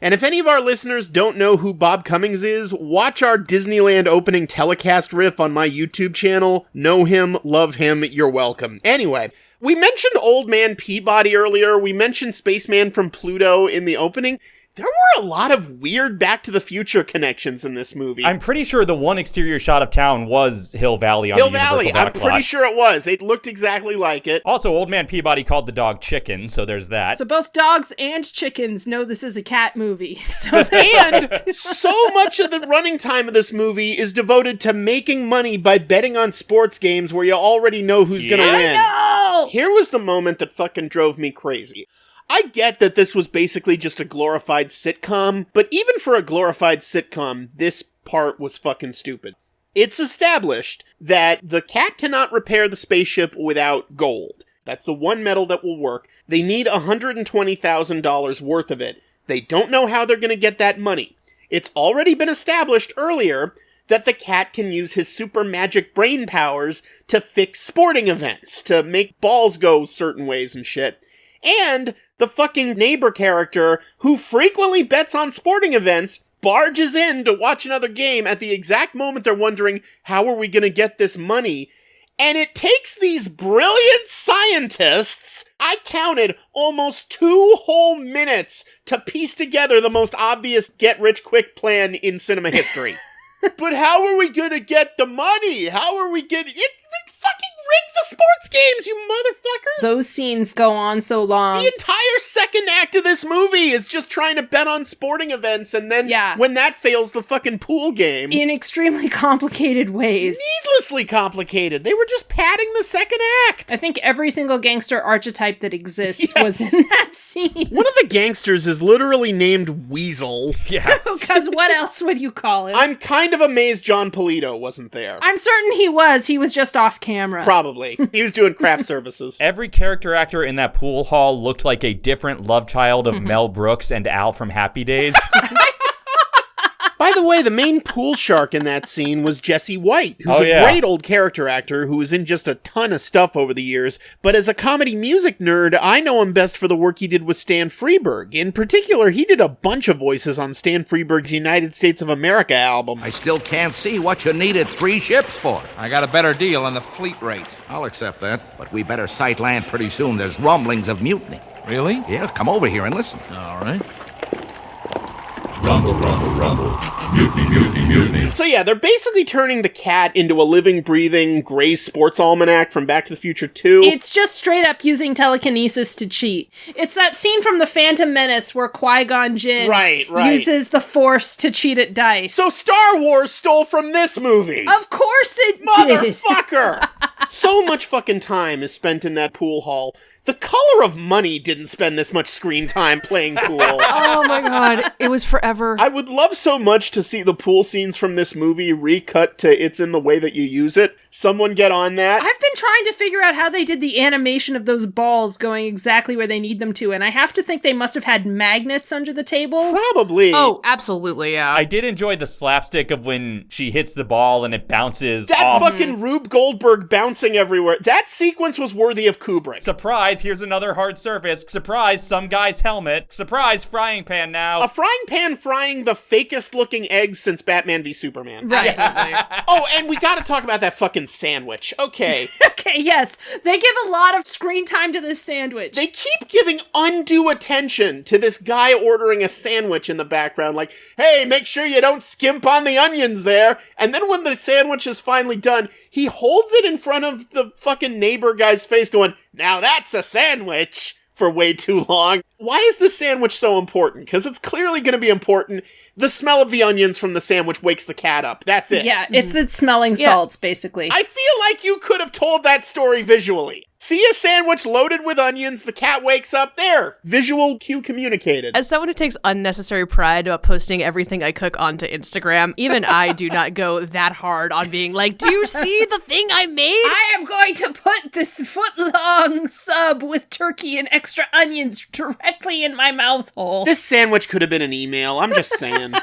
And if any of our listeners don't know who Bob Cummings is, watch our Disneyland opening telecast riff on my YouTube channel. Know him, love him, you're welcome. Anyway, we mentioned Old Man Peabody earlier. We mentioned Spaceman from Pluto in the opening. There were a lot of weird Back to the Future connections in this movie. I'm pretty sure the one exterior shot of town was Hill Valley on Hill the Universal Valley, I'm backlot. pretty sure it was. It looked exactly like it. Also, Old Man Peabody called the dog Chicken, so there's that. So both dogs and chickens know this is a cat movie. And so much of the running time of this movie is devoted to making money by betting on sports games where you already know who's gonna win. I know! Here was the moment that fucking drove me crazy. I get that this was basically just a glorified sitcom, but even for a glorified sitcom, this part was fucking stupid. It's established that the cat cannot repair the spaceship without gold. That's the one metal that will work. They need $120,000 worth of it. They don't know how they're going to get that money. It's already been established earlier that the cat can use his super magic brain powers to fix sporting events, to make balls go certain ways and shit. And the fucking neighbor character, who frequently bets on sporting events, barges in to watch another game at the exact moment they're wondering, how are we going to get this money? And it takes these brilliant scientists, I counted almost 2 whole minutes to piece together the most obvious get-rich-quick plan in cinema history. But how are we gonna get the money? How are we gonna... It's fucking rig the sports games, you motherfuckers! Those scenes go on so long. The entire second act of this movie is just trying to bet on sporting events, and then when that fails, the fucking pool game. In extremely complicated ways. Needlessly complicated. They were just padding the second act. I think every single gangster archetype that exists was in that scene. One of the gangsters is literally named Weasel. Yeah. Because what else would you call him? I'm kind of amazed John Polito wasn't there. I'm certain he was. He was just off camera. Probably. He was doing craft services. Every character actor in that pool hall looked like a different love child of Mel Brooks and Al from Happy Days. By the way, the main pool shark in that scene was Jesse White, who's a great old character actor who was in just a ton of stuff over the years. But as a comedy music nerd, I know him best for the work he did with Stan Freberg. In particular, he did a bunch of voices on Stan Freberg's United States of America album. I still can't see what you needed 3 ships for. I got a better deal on the fleet rate. I'll accept that, but we better sight land pretty soon. There's rumblings of mutiny. Really? Yeah, come over here and listen. All right. Rumble, rumble, rumble. Mutiny, mutiny, mutiny. So yeah, they're basically turning the cat into a living, breathing gray sports almanac from Back to the Future 2. It's just straight up using telekinesis to cheat. It's that scene from The Phantom Menace where Qui-Gon Jinn uses the Force to cheat at dice. So Star Wars stole from this movie. Of course it did. Motherfucker! So much fucking time is spent in that pool hall. The Color of Money didn't spend this much screen time playing pool. Oh my god, it was forever. I would love so much to see the pool scenes from this movie recut to It's in the Way That You Use It. Someone get on that. I've been trying to figure out how they did the animation of those balls going exactly where they need them to, and I have to think they must have had magnets under the table. Probably. Oh, absolutely, yeah. I did enjoy the slapstick of when she hits the ball and it bounces that off. Fucking Rube Goldberg bouncing everywhere. That sequence was worthy of Kubrick. Surprise, here's another hard surface. Surprise, some guy's helmet. Surprise, frying pan now. A frying pan frying the fakest looking eggs since Batman v Superman. Right. Oh, and we gotta talk about that fucking sandwich. Okay. Okay, yes. They give a lot of screen time to this sandwich. They keep giving undue attention to this guy ordering a sandwich in the background. Like, hey, make sure you don't skimp on the onions there. And then when the sandwich is finally done, he holds it in front of the fucking neighbor guy's face going, now that's a sandwich, for way too long. Why is this sandwich so important? Because it's clearly going to be important. The smell of the onions from the sandwich wakes the cat up. That's it. Yeah, it's smelling salts, basically. I feel like you could have told that story visually. See a sandwich loaded with onions, the cat wakes up there. Visual cue communicated. As someone who takes unnecessary pride about posting everything I cook onto Instagram, even I do not go that hard on being like, do you see the thing I made? I am going to put this foot-long sub with turkey and extra onions directly in my mouth hole. This sandwich could have been an email, I'm just saying.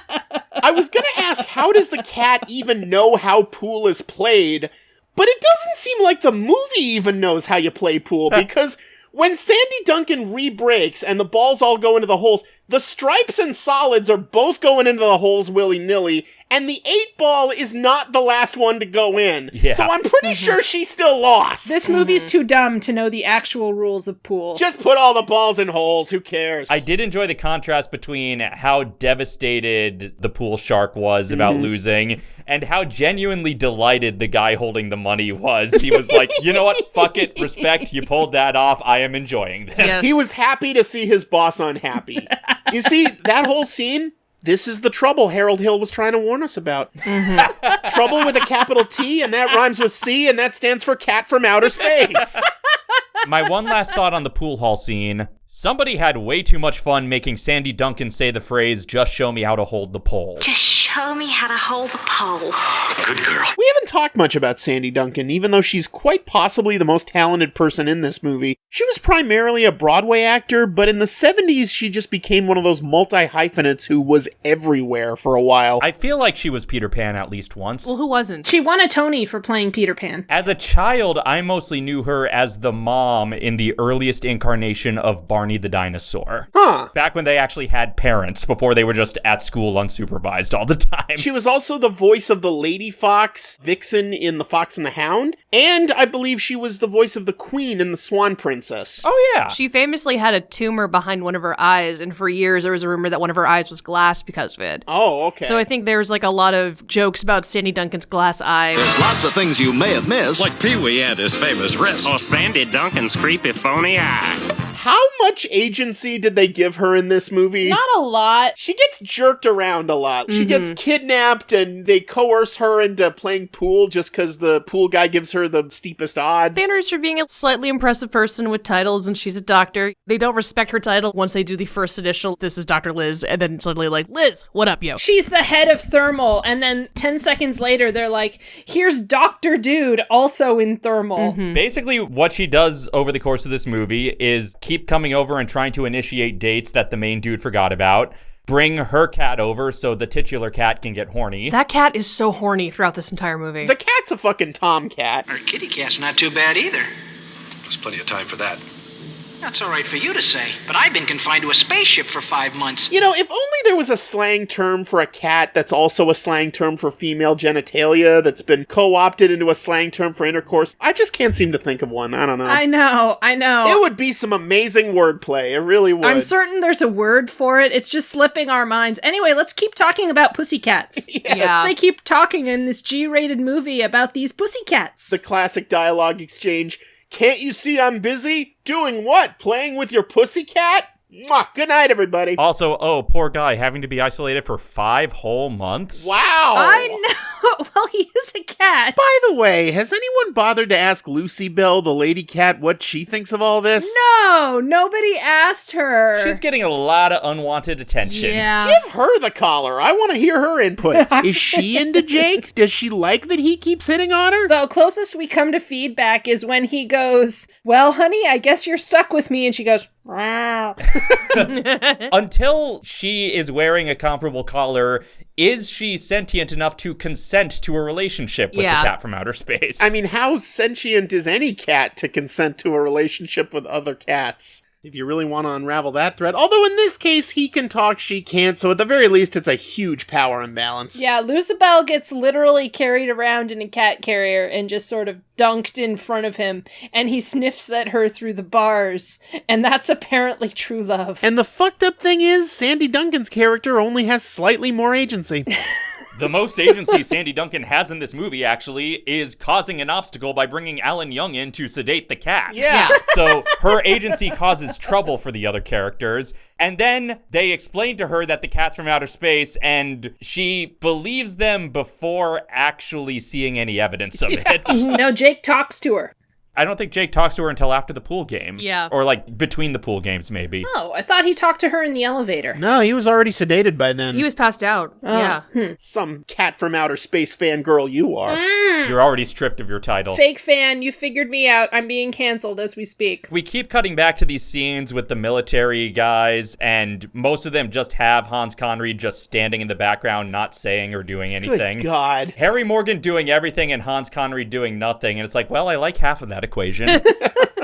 I was gonna ask, how does the cat even know how pool is played? But it doesn't seem like the movie even knows how you play pool, because when Sandy Duncan re-breaks and the balls all go into the holes, the stripes and solids are both going into the holes willy-nilly, and the 8-ball is not the last one to go in. Yeah. So I'm pretty sure she still lost. This movie's too dumb to know the actual rules of pool. Just put all the balls in holes, who cares? I did enjoy the contrast between how devastated the pool shark was about losing and how genuinely delighted the guy holding the money was. He was like, you know what, fuck it, respect, you pulled that off, I am enjoying this. Yes. He was happy to see his boss unhappy. You see, that whole scene, this is the trouble Harold Hill was trying to warn us about. Trouble with a capital T, and that rhymes with C, and that stands for cat from outer space. My one last thought on the pool hall scene. Somebody had way too much fun making Sandy Duncan say the phrase, just show me how to hold the pole. Just show me how to hold the pole. Good girl. We haven't talked much about Sandy Duncan, even though she's quite possibly the most talented person in this movie. She was primarily a Broadway actor, but in the 70s she just became one of those multi-hyphenates who was everywhere for a while. I feel like she was Peter Pan at least once. Well, who wasn't? She won a Tony for playing Peter Pan. As a child, I mostly knew her as the mom in the earliest incarnation of Barney the Dinosaur. Huh. Back when they actually had parents, before they were just at school unsupervised all the time. She was also the voice of the Lady Fox, Vixen in The Fox and the Hound, and I believe she was the voice of the Queen in The Swan Princess. Oh, yeah. She famously had a tumor behind one of her eyes, and for years there was a rumor that one of her eyes was glass because of it. Oh, okay. So I think there's like a lot of jokes about Sandy Duncan's glass eye. There's lots of things you may have missed. Like Pee-wee and his famous wrist. Or Sandy Duncan's creepy phony eye. How much agency did they give her in this movie? Not a lot. She gets jerked around a lot. She gets kidnapped and they coerce her into playing pool just because the pool guy gives her the steepest odds. Standards for being a slightly impressive person with titles, and she's a doctor. They don't respect her title once they do the first initial, this is Dr. Liz, and then suddenly like, Liz, what up, yo? She's the head of Thermal, and then 10 seconds later, they're like, here's Dr. Dude, also in Thermal. Basically, what she does over the course of this movie is keep coming over and trying to initiate dates that the main dude forgot about. Bring her cat over so the titular cat can get horny. That cat is so horny throughout this entire movie. The cat's a fucking tomcat. Our kitty cat's not too bad either. There's plenty of time for that. That's all right for you to say, but I've been confined to a spaceship for 5 months. You know, if only there was a slang term for a cat that's also a slang term for female genitalia that's been co-opted into a slang term for intercourse. I just can't seem to think of one. I don't know. I know. It would be some amazing wordplay. It really would. I'm certain there's a word for it. It's just slipping our minds. Anyway, let's keep talking about pussycats. Yeah. They keep talking in this G-rated movie about these pussycats. The classic dialogue exchange. Can't you see I'm busy? Doing what? Playing with your pussycat? Mwah. Good night, everybody. Also, oh, poor guy having to be isolated for 5 whole months. Wow. I know. Well, he is a cat. By the way, has anyone bothered to ask Lucy Bell, the lady cat, what she thinks of all this? No, nobody asked her. She's getting a lot of unwanted attention. Yeah. Give her the collar. I want to hear her input. Is she into Jake? Does she like that he keeps hitting on her? The closest we come to feedback is when he goes, well, honey, I guess you're stuck with me. And she goes, wow. Until she is wearing a comparable collar, is she sentient enough to consent to a relationship with the cat from outer space? I mean, how sentient is any cat to consent to a relationship with other cats? If you really want to unravel that thread. Although in this case, he can talk, she can't, so at the very least, it's a huge power imbalance. Yeah, Lucibel gets literally carried around in a cat carrier and just sort of dunked in front of him, and he sniffs at her through the bars, and that's apparently true love. And the fucked up thing is, Sandy Duncan's character only has slightly more agency. The most agency Sandy Duncan has in this movie, actually, is causing an obstacle by bringing Alan Young in to sedate the cat. Yeah. So her agency causes trouble for the other characters. And then they explain to her that the cat's from outer space, and she believes them before actually seeing any evidence of it. No, Jake talks to her. I don't think Jake talks to her until after the pool game. Yeah. Or like between the pool games, maybe. Oh, I thought he talked to her in the elevator. No, he was already sedated by then. He was passed out. Oh. Yeah. Some cat from outer space fangirl you are. You're already stripped of your title. Fake fan, you figured me out. I'm being canceled as we speak. We keep cutting back to these scenes with the military guys, and most of them just have Hans Connery just standing in the background, not saying or doing anything. Good God. Harry Morgan doing everything and Hans Connery doing nothing, and it's like, well, I like half of that equation.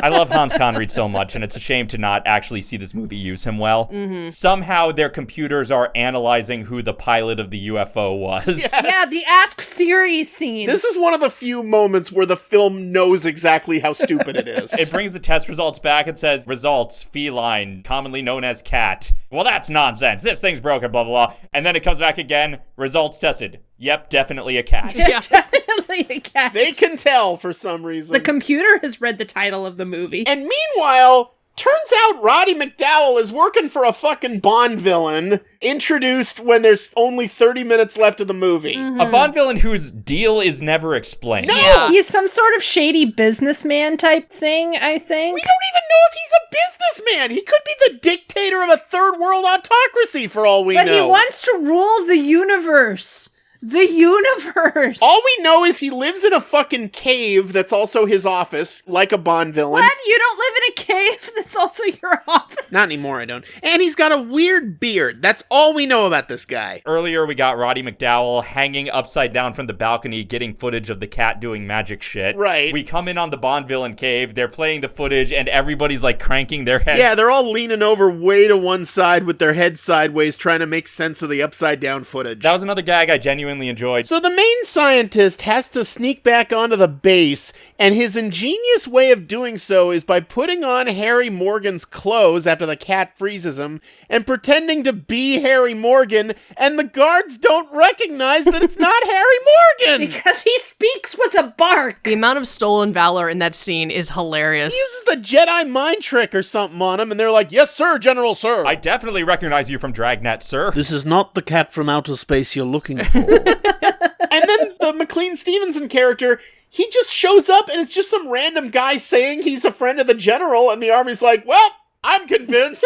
I love Hans Connery so much, and it's a shame to not actually see this movie use him well. Mm-hmm. Somehow their computers are analyzing who the pilot of the UFO was. Yes. Yeah, the Ask Siri scene. This is one of the few moments where the film knows exactly how stupid it is. It brings the test results back and says, results, feline, commonly known as cat. Well, that's nonsense. This thing's broken, blah, blah, blah. And then it comes back again, results tested. Yep, definitely a cat. Yeah, definitely a cat. They can tell for some reason. The computer has read the title of the movie. And meanwhile, turns out Roddy McDowall is working for a fucking Bond villain, introduced when there's only 30 minutes left of the movie. Mm-hmm. A Bond villain whose deal is never explained. No! Yeah. He's some sort of shady businessman type thing, I think. We don't even know if he's a businessman. He could be the dictator of a third world autocracy for all we know. But he wants to rule the universe. The universe! All we know is he lives in a fucking cave that's also his office, like a Bond villain. What? You don't live in a cave that's also your office? Not anymore, I don't. And he's got a weird beard. That's all we know about this guy. Earlier, we got Roddy McDowall hanging upside down from the balcony, getting footage of the cat doing magic shit. Right. We come in on the Bond villain cave, they're playing the footage, and everybody's like cranking their heads. Yeah, they're all leaning over way to one side with their heads sideways, trying to make sense of the upside down footage. That was another gag I genuinely enjoyed. So the main scientist has to sneak back onto the base, and his ingenious way of doing so is by putting on Harry Morgan's clothes after the cat freezes him, and pretending to be Harry Morgan, and the guards don't recognize that it's not Harry Morgan! Because he speaks with a bark! The amount of stolen valor in that scene is hilarious. He uses the Jedi mind trick or something on him, and they're like, "Yes, sir, General, sir." I definitely recognize you from Dragnet, sir. This is not the cat from outer space you're looking for. And then the McLean Stevenson character, he just shows up, and it's just some random guy saying he's a friend of the general, and the army's like, well, I'm convinced.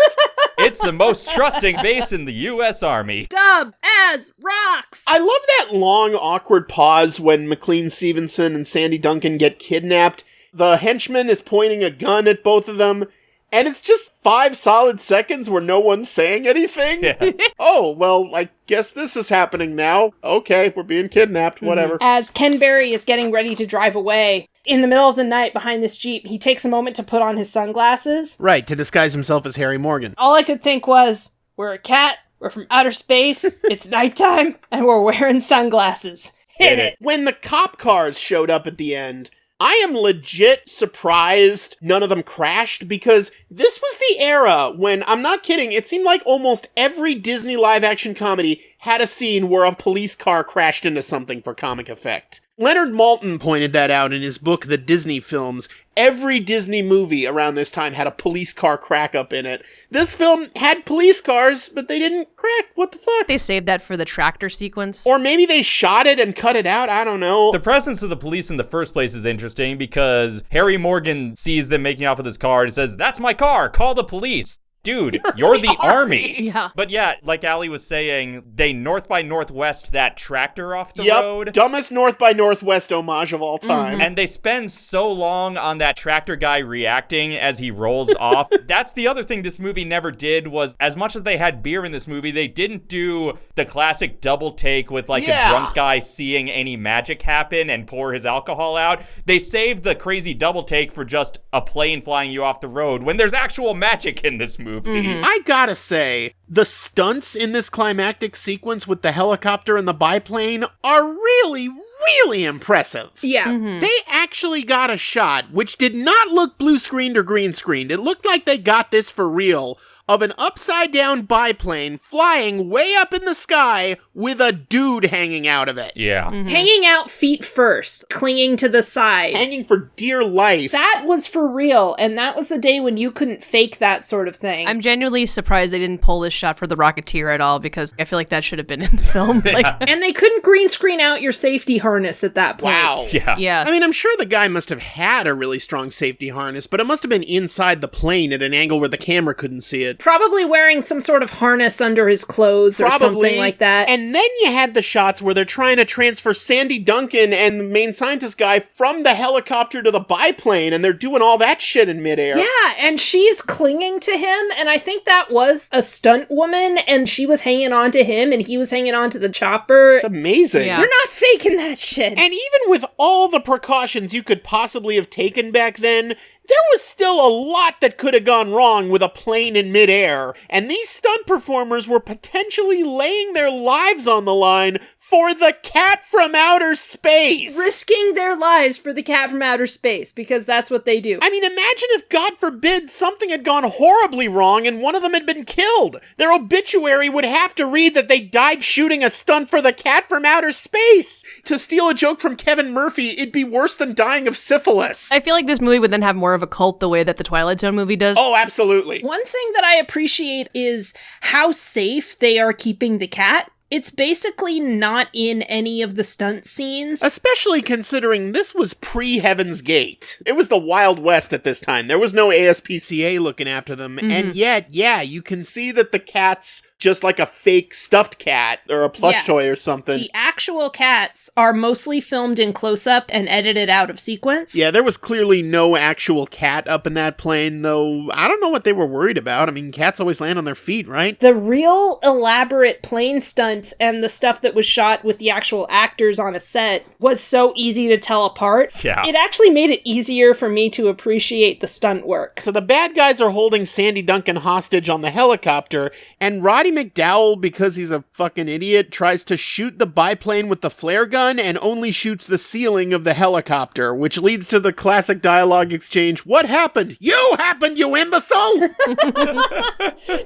It's the most trusting base in the U.S. Army. Dub as rocks! I love that long, awkward pause when McLean Stevenson and Sandy Duncan get kidnapped. The henchman is pointing a gun at both of them, and it's just 5 solid seconds where no one's saying anything. Yeah. Oh, well, I guess this is happening now. Okay, we're being kidnapped, whatever. As Ken Berry is getting ready to drive away, in the middle of the night behind this Jeep, he takes a moment to put on his sunglasses. Right, to disguise himself as Harry Morgan. All I could think was, we're a cat, we're from outer space, it's nighttime, and we're wearing sunglasses. Hit it! When the cop cars showed up at the end, I am legit surprised none of them crashed, because this was the era when, I'm not kidding, it seemed like almost every Disney live-action comedy had a scene where a police car crashed into something for comic effect. Leonard Maltin pointed that out in his book, The Disney Films. Every Disney movie around this time had a police car crack up in it. This film had police cars, but they didn't crack. What the fuck? They saved that for the tractor sequence. Or maybe they shot it and cut it out. I don't know. The presence of the police in the first place is interesting because Harry Morgan sees them making off with his car and says, "That's my car, call the police." Dude, you're the army. Yeah. But yeah, like Allie was saying, they North by Northwest that tractor off the Yep, road. dumbest North by Northwest homage of all time. And they spend so long on that tractor guy reacting as he rolls off. That's the other thing this movie never did was, as much as they had beer in this movie, they didn't do the classic double take with like a drunk guy seeing any magic happen and pour his alcohol out. They saved the crazy double take for just a plane flying you off the road when there's actual magic in this movie. I gotta say, the stunts in this climactic sequence with the helicopter and the biplane are really, really impressive. Yeah. They actually got a shot, which did not look blue screened or green screened. It looked like they got this for real, of an upside-down biplane flying way up in the sky with a dude hanging out of it. Yeah. Hanging out feet first, clinging to the side. Hanging for dear life. That was for real, and that was the day when you couldn't fake that sort of thing. I'm genuinely surprised they didn't pull this shot for The Rocketeer at all, because I feel like that should have been in the film. And they couldn't green screen out your safety harness at that point. Wow. Yeah. I mean, I'm sure the guy must have had a really strong safety harness, but it must have been inside the plane at an angle where the camera couldn't see it. Probably wearing some sort of harness under his clothes or something like that. And then you had the shots where they're trying to transfer Sandy Duncan and the main scientist guy from the helicopter to the biplane, and they're doing all that shit in midair. Yeah, and she's clinging to him, and I think that was a stunt woman, and she was hanging on to him, and he was hanging on to the chopper. It's amazing. You're not faking that shit. And even with all the precautions you could possibly have taken back then, there was still a lot that could have gone wrong with a plane in midair, and these stunt performers were potentially laying their lives on the line for the cat from outer space. Risking their lives for the cat from outer space, because that's what they do. I mean, imagine if, God forbid, something had gone horribly wrong and one of them had been killed. Their obituary would have to read that they died shooting a stunt for the cat from outer space. To steal a joke from Kevin Murphy, it'd be worse than dying of syphilis. I feel like this movie would then have more of a cult the way that the Twilight Zone movie does. Oh, absolutely. One thing that I appreciate is how safe they are keeping the cat. It's basically not in any of the stunt scenes. Especially considering this was pre-Heaven's Gate. It was the Wild West at this time. There was no ASPCA looking after them. And yet, yeah, you can see that the cat's just like a fake stuffed cat or a plush toy or something. The actual cats are mostly filmed in close-up and edited out of sequence. Yeah, there was clearly no actual cat up in that plane, though I don't know what they were worried about. I mean, cats always land on their feet, right? The real elaborate plane stunts and the stuff that was shot with the actual actors on a set was so easy to tell apart. Yeah. It actually made it easier for me to appreciate the stunt work. So the bad guys are holding Sandy Duncan hostage on the helicopter, and Roddy McDowell, because he's a fucking idiot, tries to shoot the biplane with the flare gun and only shoots the ceiling of the helicopter, which leads to the classic dialogue exchange, "What happened? You happened, you imbecile!"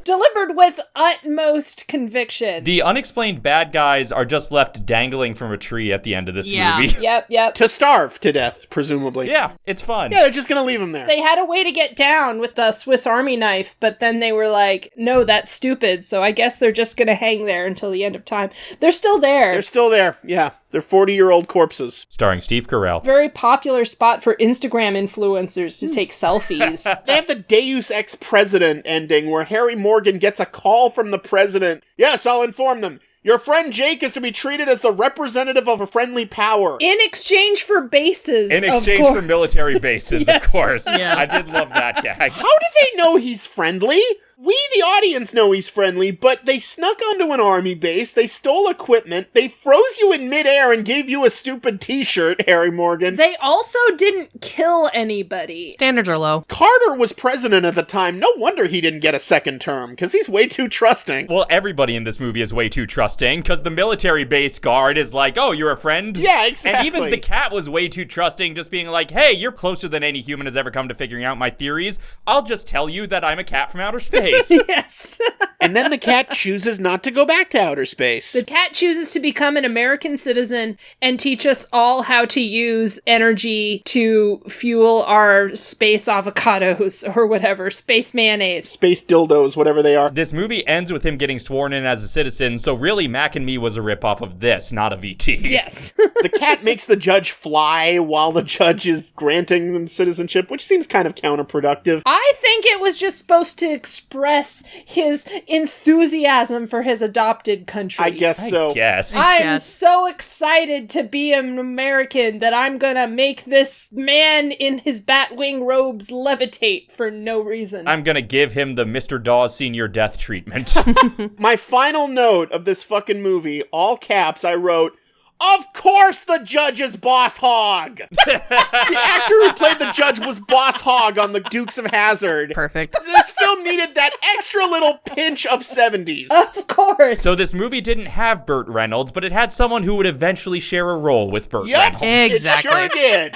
Delivered with utmost conviction. The unexplained bad guys are just left dangling from a tree at the end of this movie. Yep. To starve to death, presumably. Yeah, it's fun. Yeah, they're just gonna leave him there. They had a way to get down with the Swiss Army knife, but then they were like, no, that's stupid, so I guess they're just gonna hang there until the end of time. They're still there. They're still there, yeah. They're 40-year-old corpses. Starring Steve Carell. Very popular spot for Instagram influencers to take selfies. They have the Deus Ex President ending where Harry Morgan gets a call from the president. Yes, I'll inform them. Your friend Jake is to be treated as the representative of a friendly power. In exchange for bases, In exchange for military bases, Yes. of course. Yeah. I did love that gag. How do they know he's friendly? We, the audience, know he's friendly, but they snuck onto an army base, they stole equipment, they froze you in midair and gave you a stupid t-shirt, Harry Morgan. They also didn't kill anybody. Standards are low. Carter was president at the time. No wonder he didn't get a second term, because he's way too trusting. Well, everybody in this movie is way too trusting, because the military base guard is like, oh, you're a friend? Yeah, exactly. And even the cat was way too trusting, just being like, hey, you're closer than any human has ever come to figuring out my theories. I'll just tell you that I'm a cat from outer space. Yes. And then the cat chooses not to go back to outer space. The cat chooses to become an American citizen and teach us all how to use energy to fuel our space avocados or whatever, space mayonnaise. Space dildos, whatever they are. This movie ends with him getting sworn in as a citizen, so really Mac and Me was a ripoff of this, not a VT. Yes. The cat makes the judge fly while the judge is granting them citizenship, which seems kind of counterproductive. I think it was just supposed to express his enthusiasm for his adopted country. I guess so. I'm so excited to be an American that I'm gonna make this man in his batwing robes levitate for no reason. I'm gonna give him the Mr. Dawes Senior death treatment. My final note of this fucking movie, all caps, I wrote, "Of course the judge is Boss Hogg!" The actor who played the judge was Boss Hogg on the Dukes of Hazzard. Perfect. This film needed that extra little pinch of 70s. Of course. So this movie didn't have Burt Reynolds, but it had someone who would eventually share a role with Burt Yep, Reynolds. Exactly. it sure did.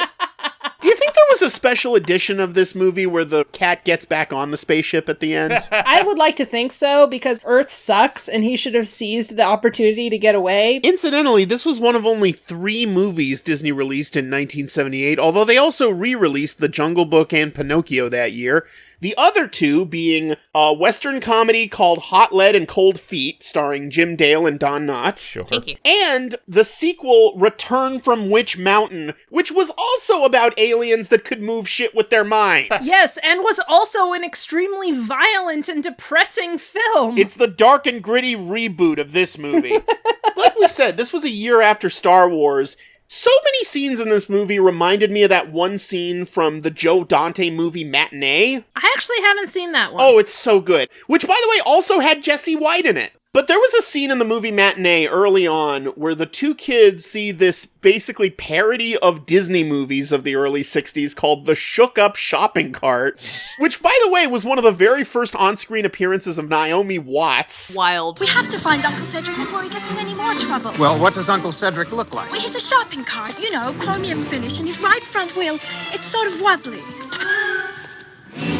Do you think there was a special edition of this movie where the cat gets back on the spaceship at the end? I would like to think so, because Earth sucks and he should have seized the opportunity to get away. Incidentally, this was one of only 3 movies Disney released in 1978, although they also re-released The Jungle Book and Pinocchio that year. The other 2 being a Western comedy called Hot Lead and Cold Feet, starring Jim Dale and Don Knotts. Sure. Thank you. And the sequel, Return from Witch Mountain, which was also about aliens that could move shit with their minds. Yes, and was also an extremely violent and depressing film. It's the dark and gritty reboot of this movie. Like we said, this was a year after Star Wars. So many scenes in this movie reminded me of that one scene from the Joe Dante movie Matinee. I actually haven't seen that one. Oh, it's so good. Which, by the way, also had Jesse White in it. But there was a scene in the movie Matinee early on where the 2 kids see this basically parody of Disney movies of the early 60s called The Shook Up Shopping Cart, which, by the way, was one of the very first on-screen appearances of Naomi Watts. Wild. We have to find Uncle Cedric before he gets in any more trouble. Well, what does Uncle Cedric look like? Well, he's a shopping cart, you know, chromium finish, and his right front wheel, it's sort of wobbly.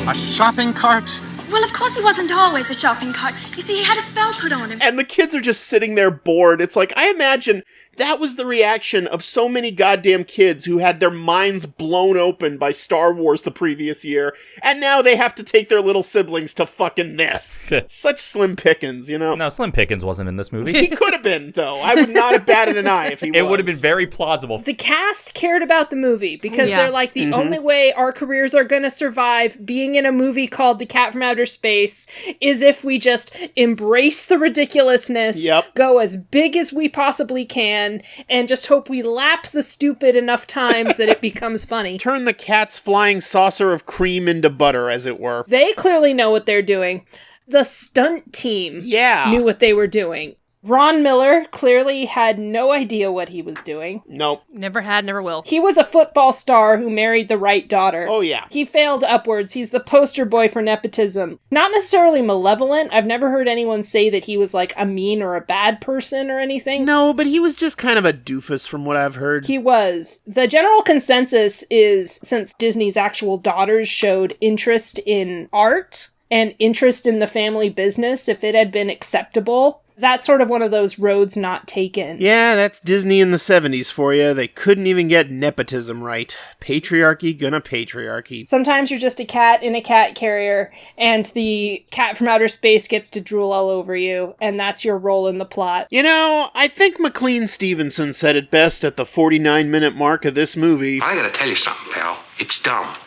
A shopping cart? Well, of course he wasn't always a shopping cart. You see, he had a spell put on him. And the kids are just sitting there bored. It's like, I imagine That was the reaction of so many goddamn kids who had their minds blown open by Star Wars the previous year, and now they have to take their little siblings to fucking this. Such slim pickings, you know? No, Slim Pickens wasn't in this movie. He could have been, though. I would not have batted an eye if he was. It would have been very plausible. The cast cared about the movie because they're like, the only way our careers are going to survive being in a movie called The Cat from Outer Space is if we just embrace the ridiculousness, go as big as we possibly can, and just hope we lap the stupid enough times that it becomes funny. Turn the cat's flying saucer of cream into butter, as it were. They clearly know what they're doing. The stunt team knew what they were doing. Ron Miller clearly had no idea what he was doing. Nope. Never had, never will. He was a football star who married the right daughter. Oh, yeah. He failed upwards. He's the poster boy for nepotism. Not necessarily malevolent. I've never heard anyone say that he was like a mean or a bad person or anything. No, but he was just kind of a doofus from what I've heard. He was. The general consensus is, since Disney's actual daughters showed interest in art and interest in the family business, if it had been acceptable, that's sort of one of those roads not taken. Yeah, that's Disney in the 70s for you. They couldn't even get nepotism right. Patriarchy gonna patriarchy. Sometimes you're just a cat in a cat carrier, and the cat from outer space gets to drool all over you, and that's your role in the plot. You know, I think McLean Stevenson said it best at the 49-minute mark of this movie. I gotta tell you something, pal. It's dumb.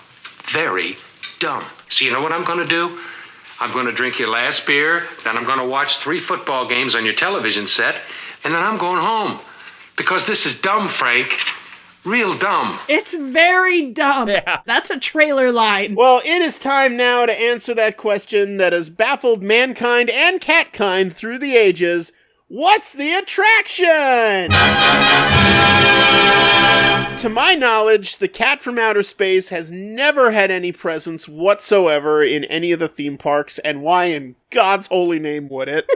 Very dumb. So you know what I'm gonna do? I'm going to drink your last beer, then I'm going to watch 3 football games on your television set, and then I'm going home. Because this is dumb, Frank. Real dumb. It's very dumb. Yeah. That's a trailer line. Well, it is time now to answer that question that has baffled mankind and catkind through the ages. What's the attraction? To my knowledge, the Cat from Outer Space has never had any presence whatsoever in any of the theme parks, and why in God's holy name would it?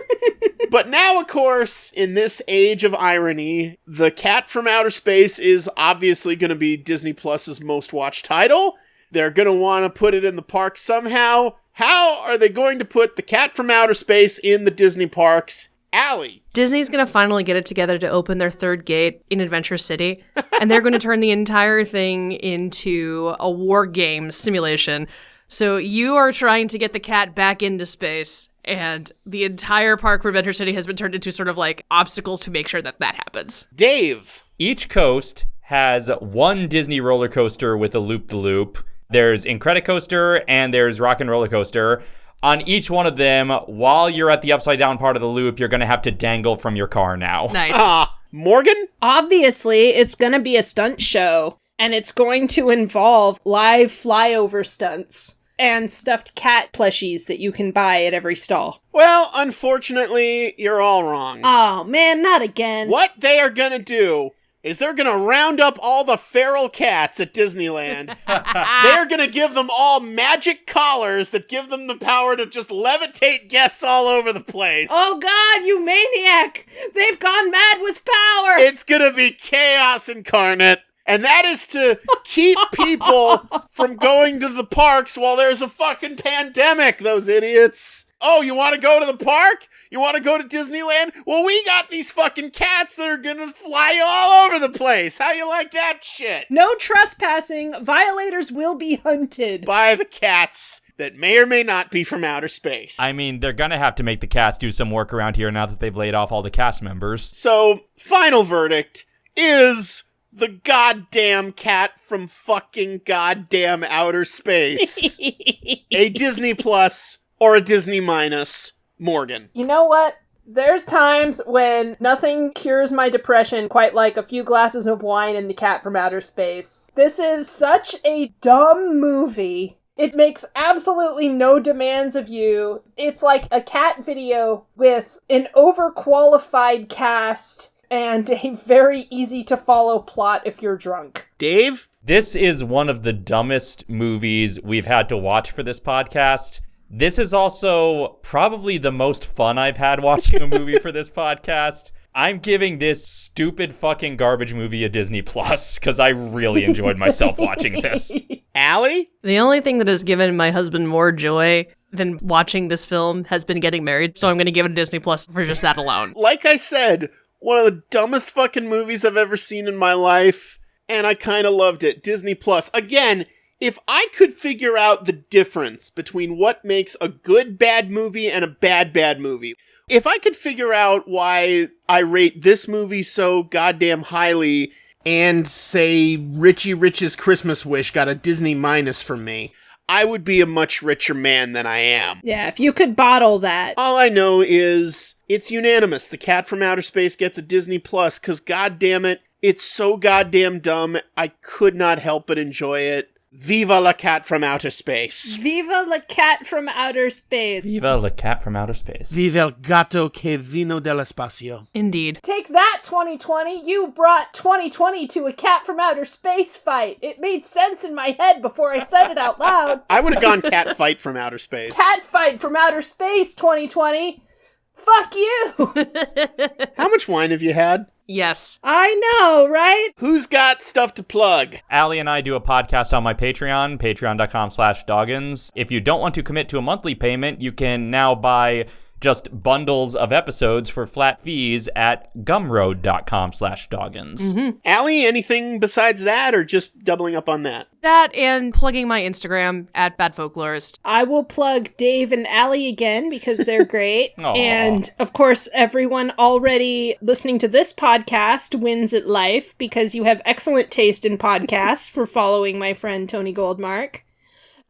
But now, of course, in this age of irony, the Cat from Outer Space is obviously going to be Disney Plus's most watched title. They're going to want to put it in the park somehow. How are they going to put the Cat from Outer Space in the Disney parks? Allie. Disney's going to finally get it together to open their 3rd gate in Adventure City, and they're going to turn the entire thing into a war game simulation. So you are trying to get the cat back into space, and the entire park for Adventure City has been turned into sort of like obstacles to make sure that that happens. Dave. Each coast has one Disney roller coaster with a loop-de-loop. There's Incredicoaster and there's Rock and Roller Coaster. On each one of them, while you're at the upside down part of the loop, you're going to have to dangle from your car now. Nice. Morgan? Obviously, it's going to be a stunt show, and it's going to involve live flyover stunts and stuffed cat plushies that you can buy at every stall. Well, unfortunately, you're all wrong. Oh, man, not again. What they are going to do is they're going to round up all the feral cats at Disneyland. They're going to give them all magic collars that give them the power to just levitate guests all over the place. Oh, God, you maniac! They've gone mad with power! It's going to be chaos incarnate. And that is to keep people from going to the parks while there's a fucking pandemic, those idiots. Oh, you want to go to the park? You want to go to Disneyland? Well, we got these fucking cats that are gonna fly all over the place. How you like that shit? No trespassing. Violators will be hunted. By the cats that may or may not be from outer space. I mean, they're gonna have to make the cats do some work around here now that they've laid off all the cast members. So, final verdict is the goddamn cat from fucking goddamn outer space. A Disney Plus or a Disney minus. Morgan. You know what? There's times when nothing cures my depression quite like a few glasses of wine and the cat from outer space. This is such a dumb movie. It makes absolutely no demands of you. It's like a cat video with an overqualified cast and a very easy to follow plot if you're drunk. Dave? This is one of the dumbest movies we've had to watch for this podcast. This is also probably the most fun I've had watching a movie for this podcast. I'm giving this stupid fucking garbage movie a Disney Plus because I really enjoyed myself watching this. Allie? The only thing that has given my husband more joy than watching this film has been getting married, so I'm going to give it a Disney Plus for just that alone. Like I said, One of the dumbest fucking movies I've ever seen in my life, and I kind of loved it. Disney Plus. Again, if I could figure out the difference between what makes a good bad movie and a bad movie, if I could figure out why I rate this movie so goddamn highly and say Richie Rich's Christmas Wish got a Disney minus from me, I would be a much richer man than I am. Yeah, if you could bottle that. All I know is it's unanimous. The Cat from Outer Space gets a Disney Plus because, goddamn it, it's so goddamn dumb. I could not help but enjoy it. Viva la Cat from Outer Space. Viva la Cat from Outer Space. Viva la Cat from Outer Space. Viva el gato que vino del espacio. Indeed. Take that, 2020. You brought 2020 to a Cat from Outer Space fight. It made sense in my head before I said it out loud. I would have gone Cat Fight from Outer Space. Cat Fight from Outer Space, 2020. Fuck you. How much wine have you had? Yes. I know, right? Who's got stuff to plug? Allie and I do a podcast on my Patreon, patreon.com/Doggins. If you don't want to commit to a monthly payment, you can now buy just bundles of episodes for flat fees at gumroad.com/Doggins. Mm-hmm. Allie, anything besides that, or just doubling up on that? That and plugging my Instagram at badfolklorist. I will plug Dave and Allie again because they're great. And of course, everyone already listening to this podcast wins at life because you have excellent taste in podcasts for following my friend Tony Goldmark.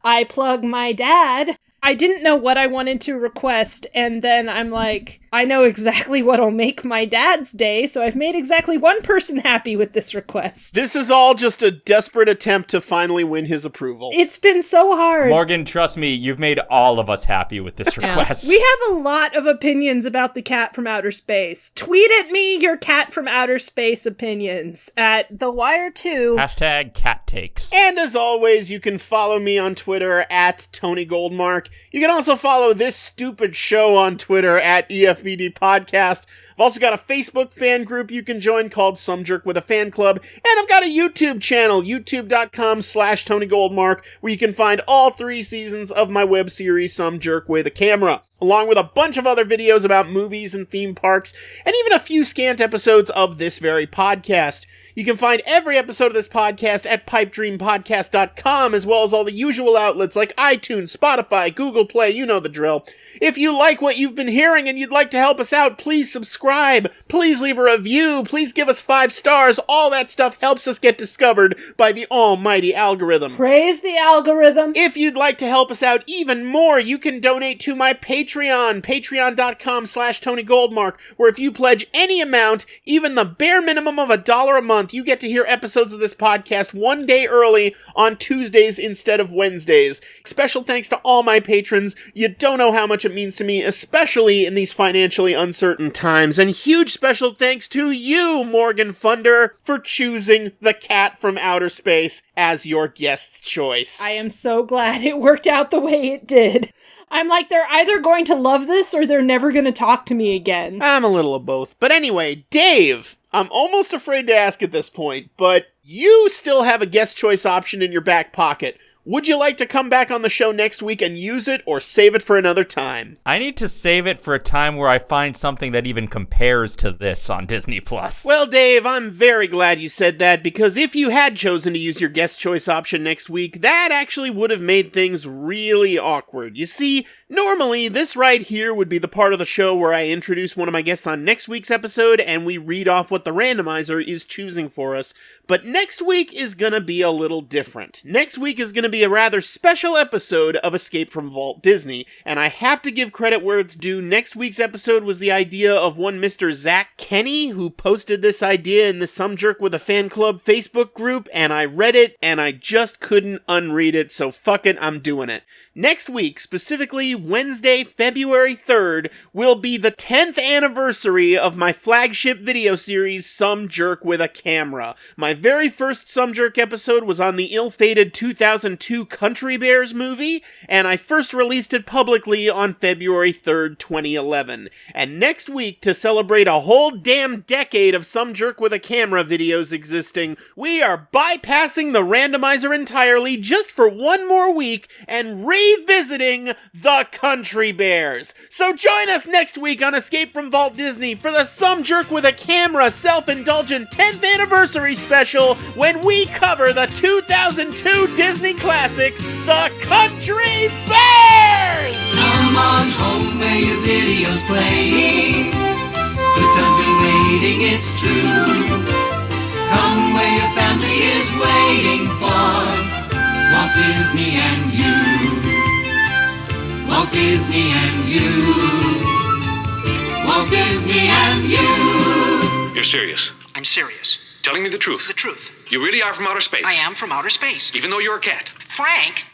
I plug my dad. I didn't know what I wanted to request, and then I'm like, I know exactly what'll make my dad's day, so I've made exactly one person happy with this request. This is all just a desperate attempt to finally win his approval. It's been so hard. Morgan, trust me, you've made all of us happy with this request. We have a lot of opinions about the Cat from Outer Space. Tweet at me your Cat from Outer Space opinions at TheWire2. Hashtag cat takes. And as always, you can follow me on Twitter at Tony Goldmark. You can also follow this stupid show on Twitter at EFVD Podcast. I've also got a Facebook fan group you can join called Some Jerk with a Fan Club. And I've got a YouTube channel, youtube.com/Tony Goldmark, where you can find all 3 seasons of my web series, Some Jerk with a Camera, along with a bunch of other videos about movies and theme parks, and even a few scant episodes of this very podcast. You can find every episode of this podcast at pipedreampodcast.com, as well as all the usual outlets like iTunes, Spotify, Google Play, you know the drill. If you like what you've been hearing and you'd like to help us out, please subscribe, please leave a review, please give us 5 stars. All that stuff helps us get discovered by the almighty algorithm. Praise the algorithm. If you'd like to help us out even more, you can donate to my Patreon, patreon.com/Tony Goldmark, where if you pledge any amount, even the bare minimum of $1 a month, you get to hear episodes of this podcast 1 day early on Tuesdays instead of Wednesdays. Special thanks to all my patrons. You don't know how much it means to me, especially in these financially uncertain times. And huge special thanks to you, Morgan Funder, for choosing the Cat from Outer Space as your guest's choice. I am so glad it worked out the way it did. I'm like, they're either going to love this or they're never going to talk to me again. I'm a little of both. But anyway, Dave, I'm almost afraid to ask at this point, but you still have a guest choice option in your back pocket. Would you like to come back on the show next week and use it, or save it for another time? I need to save it for a time where I find something that even compares to this on Disney+. Well, Dave, I'm very glad you said that, because if you had chosen to use your guest choice option next week, that actually would have made things really awkward. You see, normally, this right here would be the part of the show where I introduce one of my guests on next week's episode, and we read off what the randomizer is choosing for us. But next week is gonna be a little different. Next week is gonna be a rather special episode of Escape from Walt Disney, and I have to give credit where it's due. Next week's episode was the idea of one Mr. Zach Kenny, who posted this idea in the Some Jerk with a Fan Club Facebook group, and I read it, and I just couldn't unread it, so fuck it, I'm doing it. Next week, specifically Wednesday, February 3rd, will be the 10th anniversary of my flagship video series, Some Jerk with a Camera. My very first Some Jerk episode was on the ill-fated 2002 2002 Country Bears movie, and I first released it publicly on February 3rd, 2011. And next week, to celebrate a whole damn decade of Some Jerk with a Camera videos existing, we are bypassing the randomizer entirely just for one more week and revisiting the Country Bears. So join us next week on Escape from Walt Disney for the Some Jerk with a Camera self-indulgent 10th anniversary special when we cover the 2002 Disney classic, The Country Bears! Come on home where your video's playing. Good times are waiting, it's true. Come where your family is waiting for Walt Disney and you. Walt Disney and you. Walt Disney and you. You're serious? I'm serious. Telling me the truth? The truth. You really are from outer space? I am from outer space. Even though you're a cat? Frank!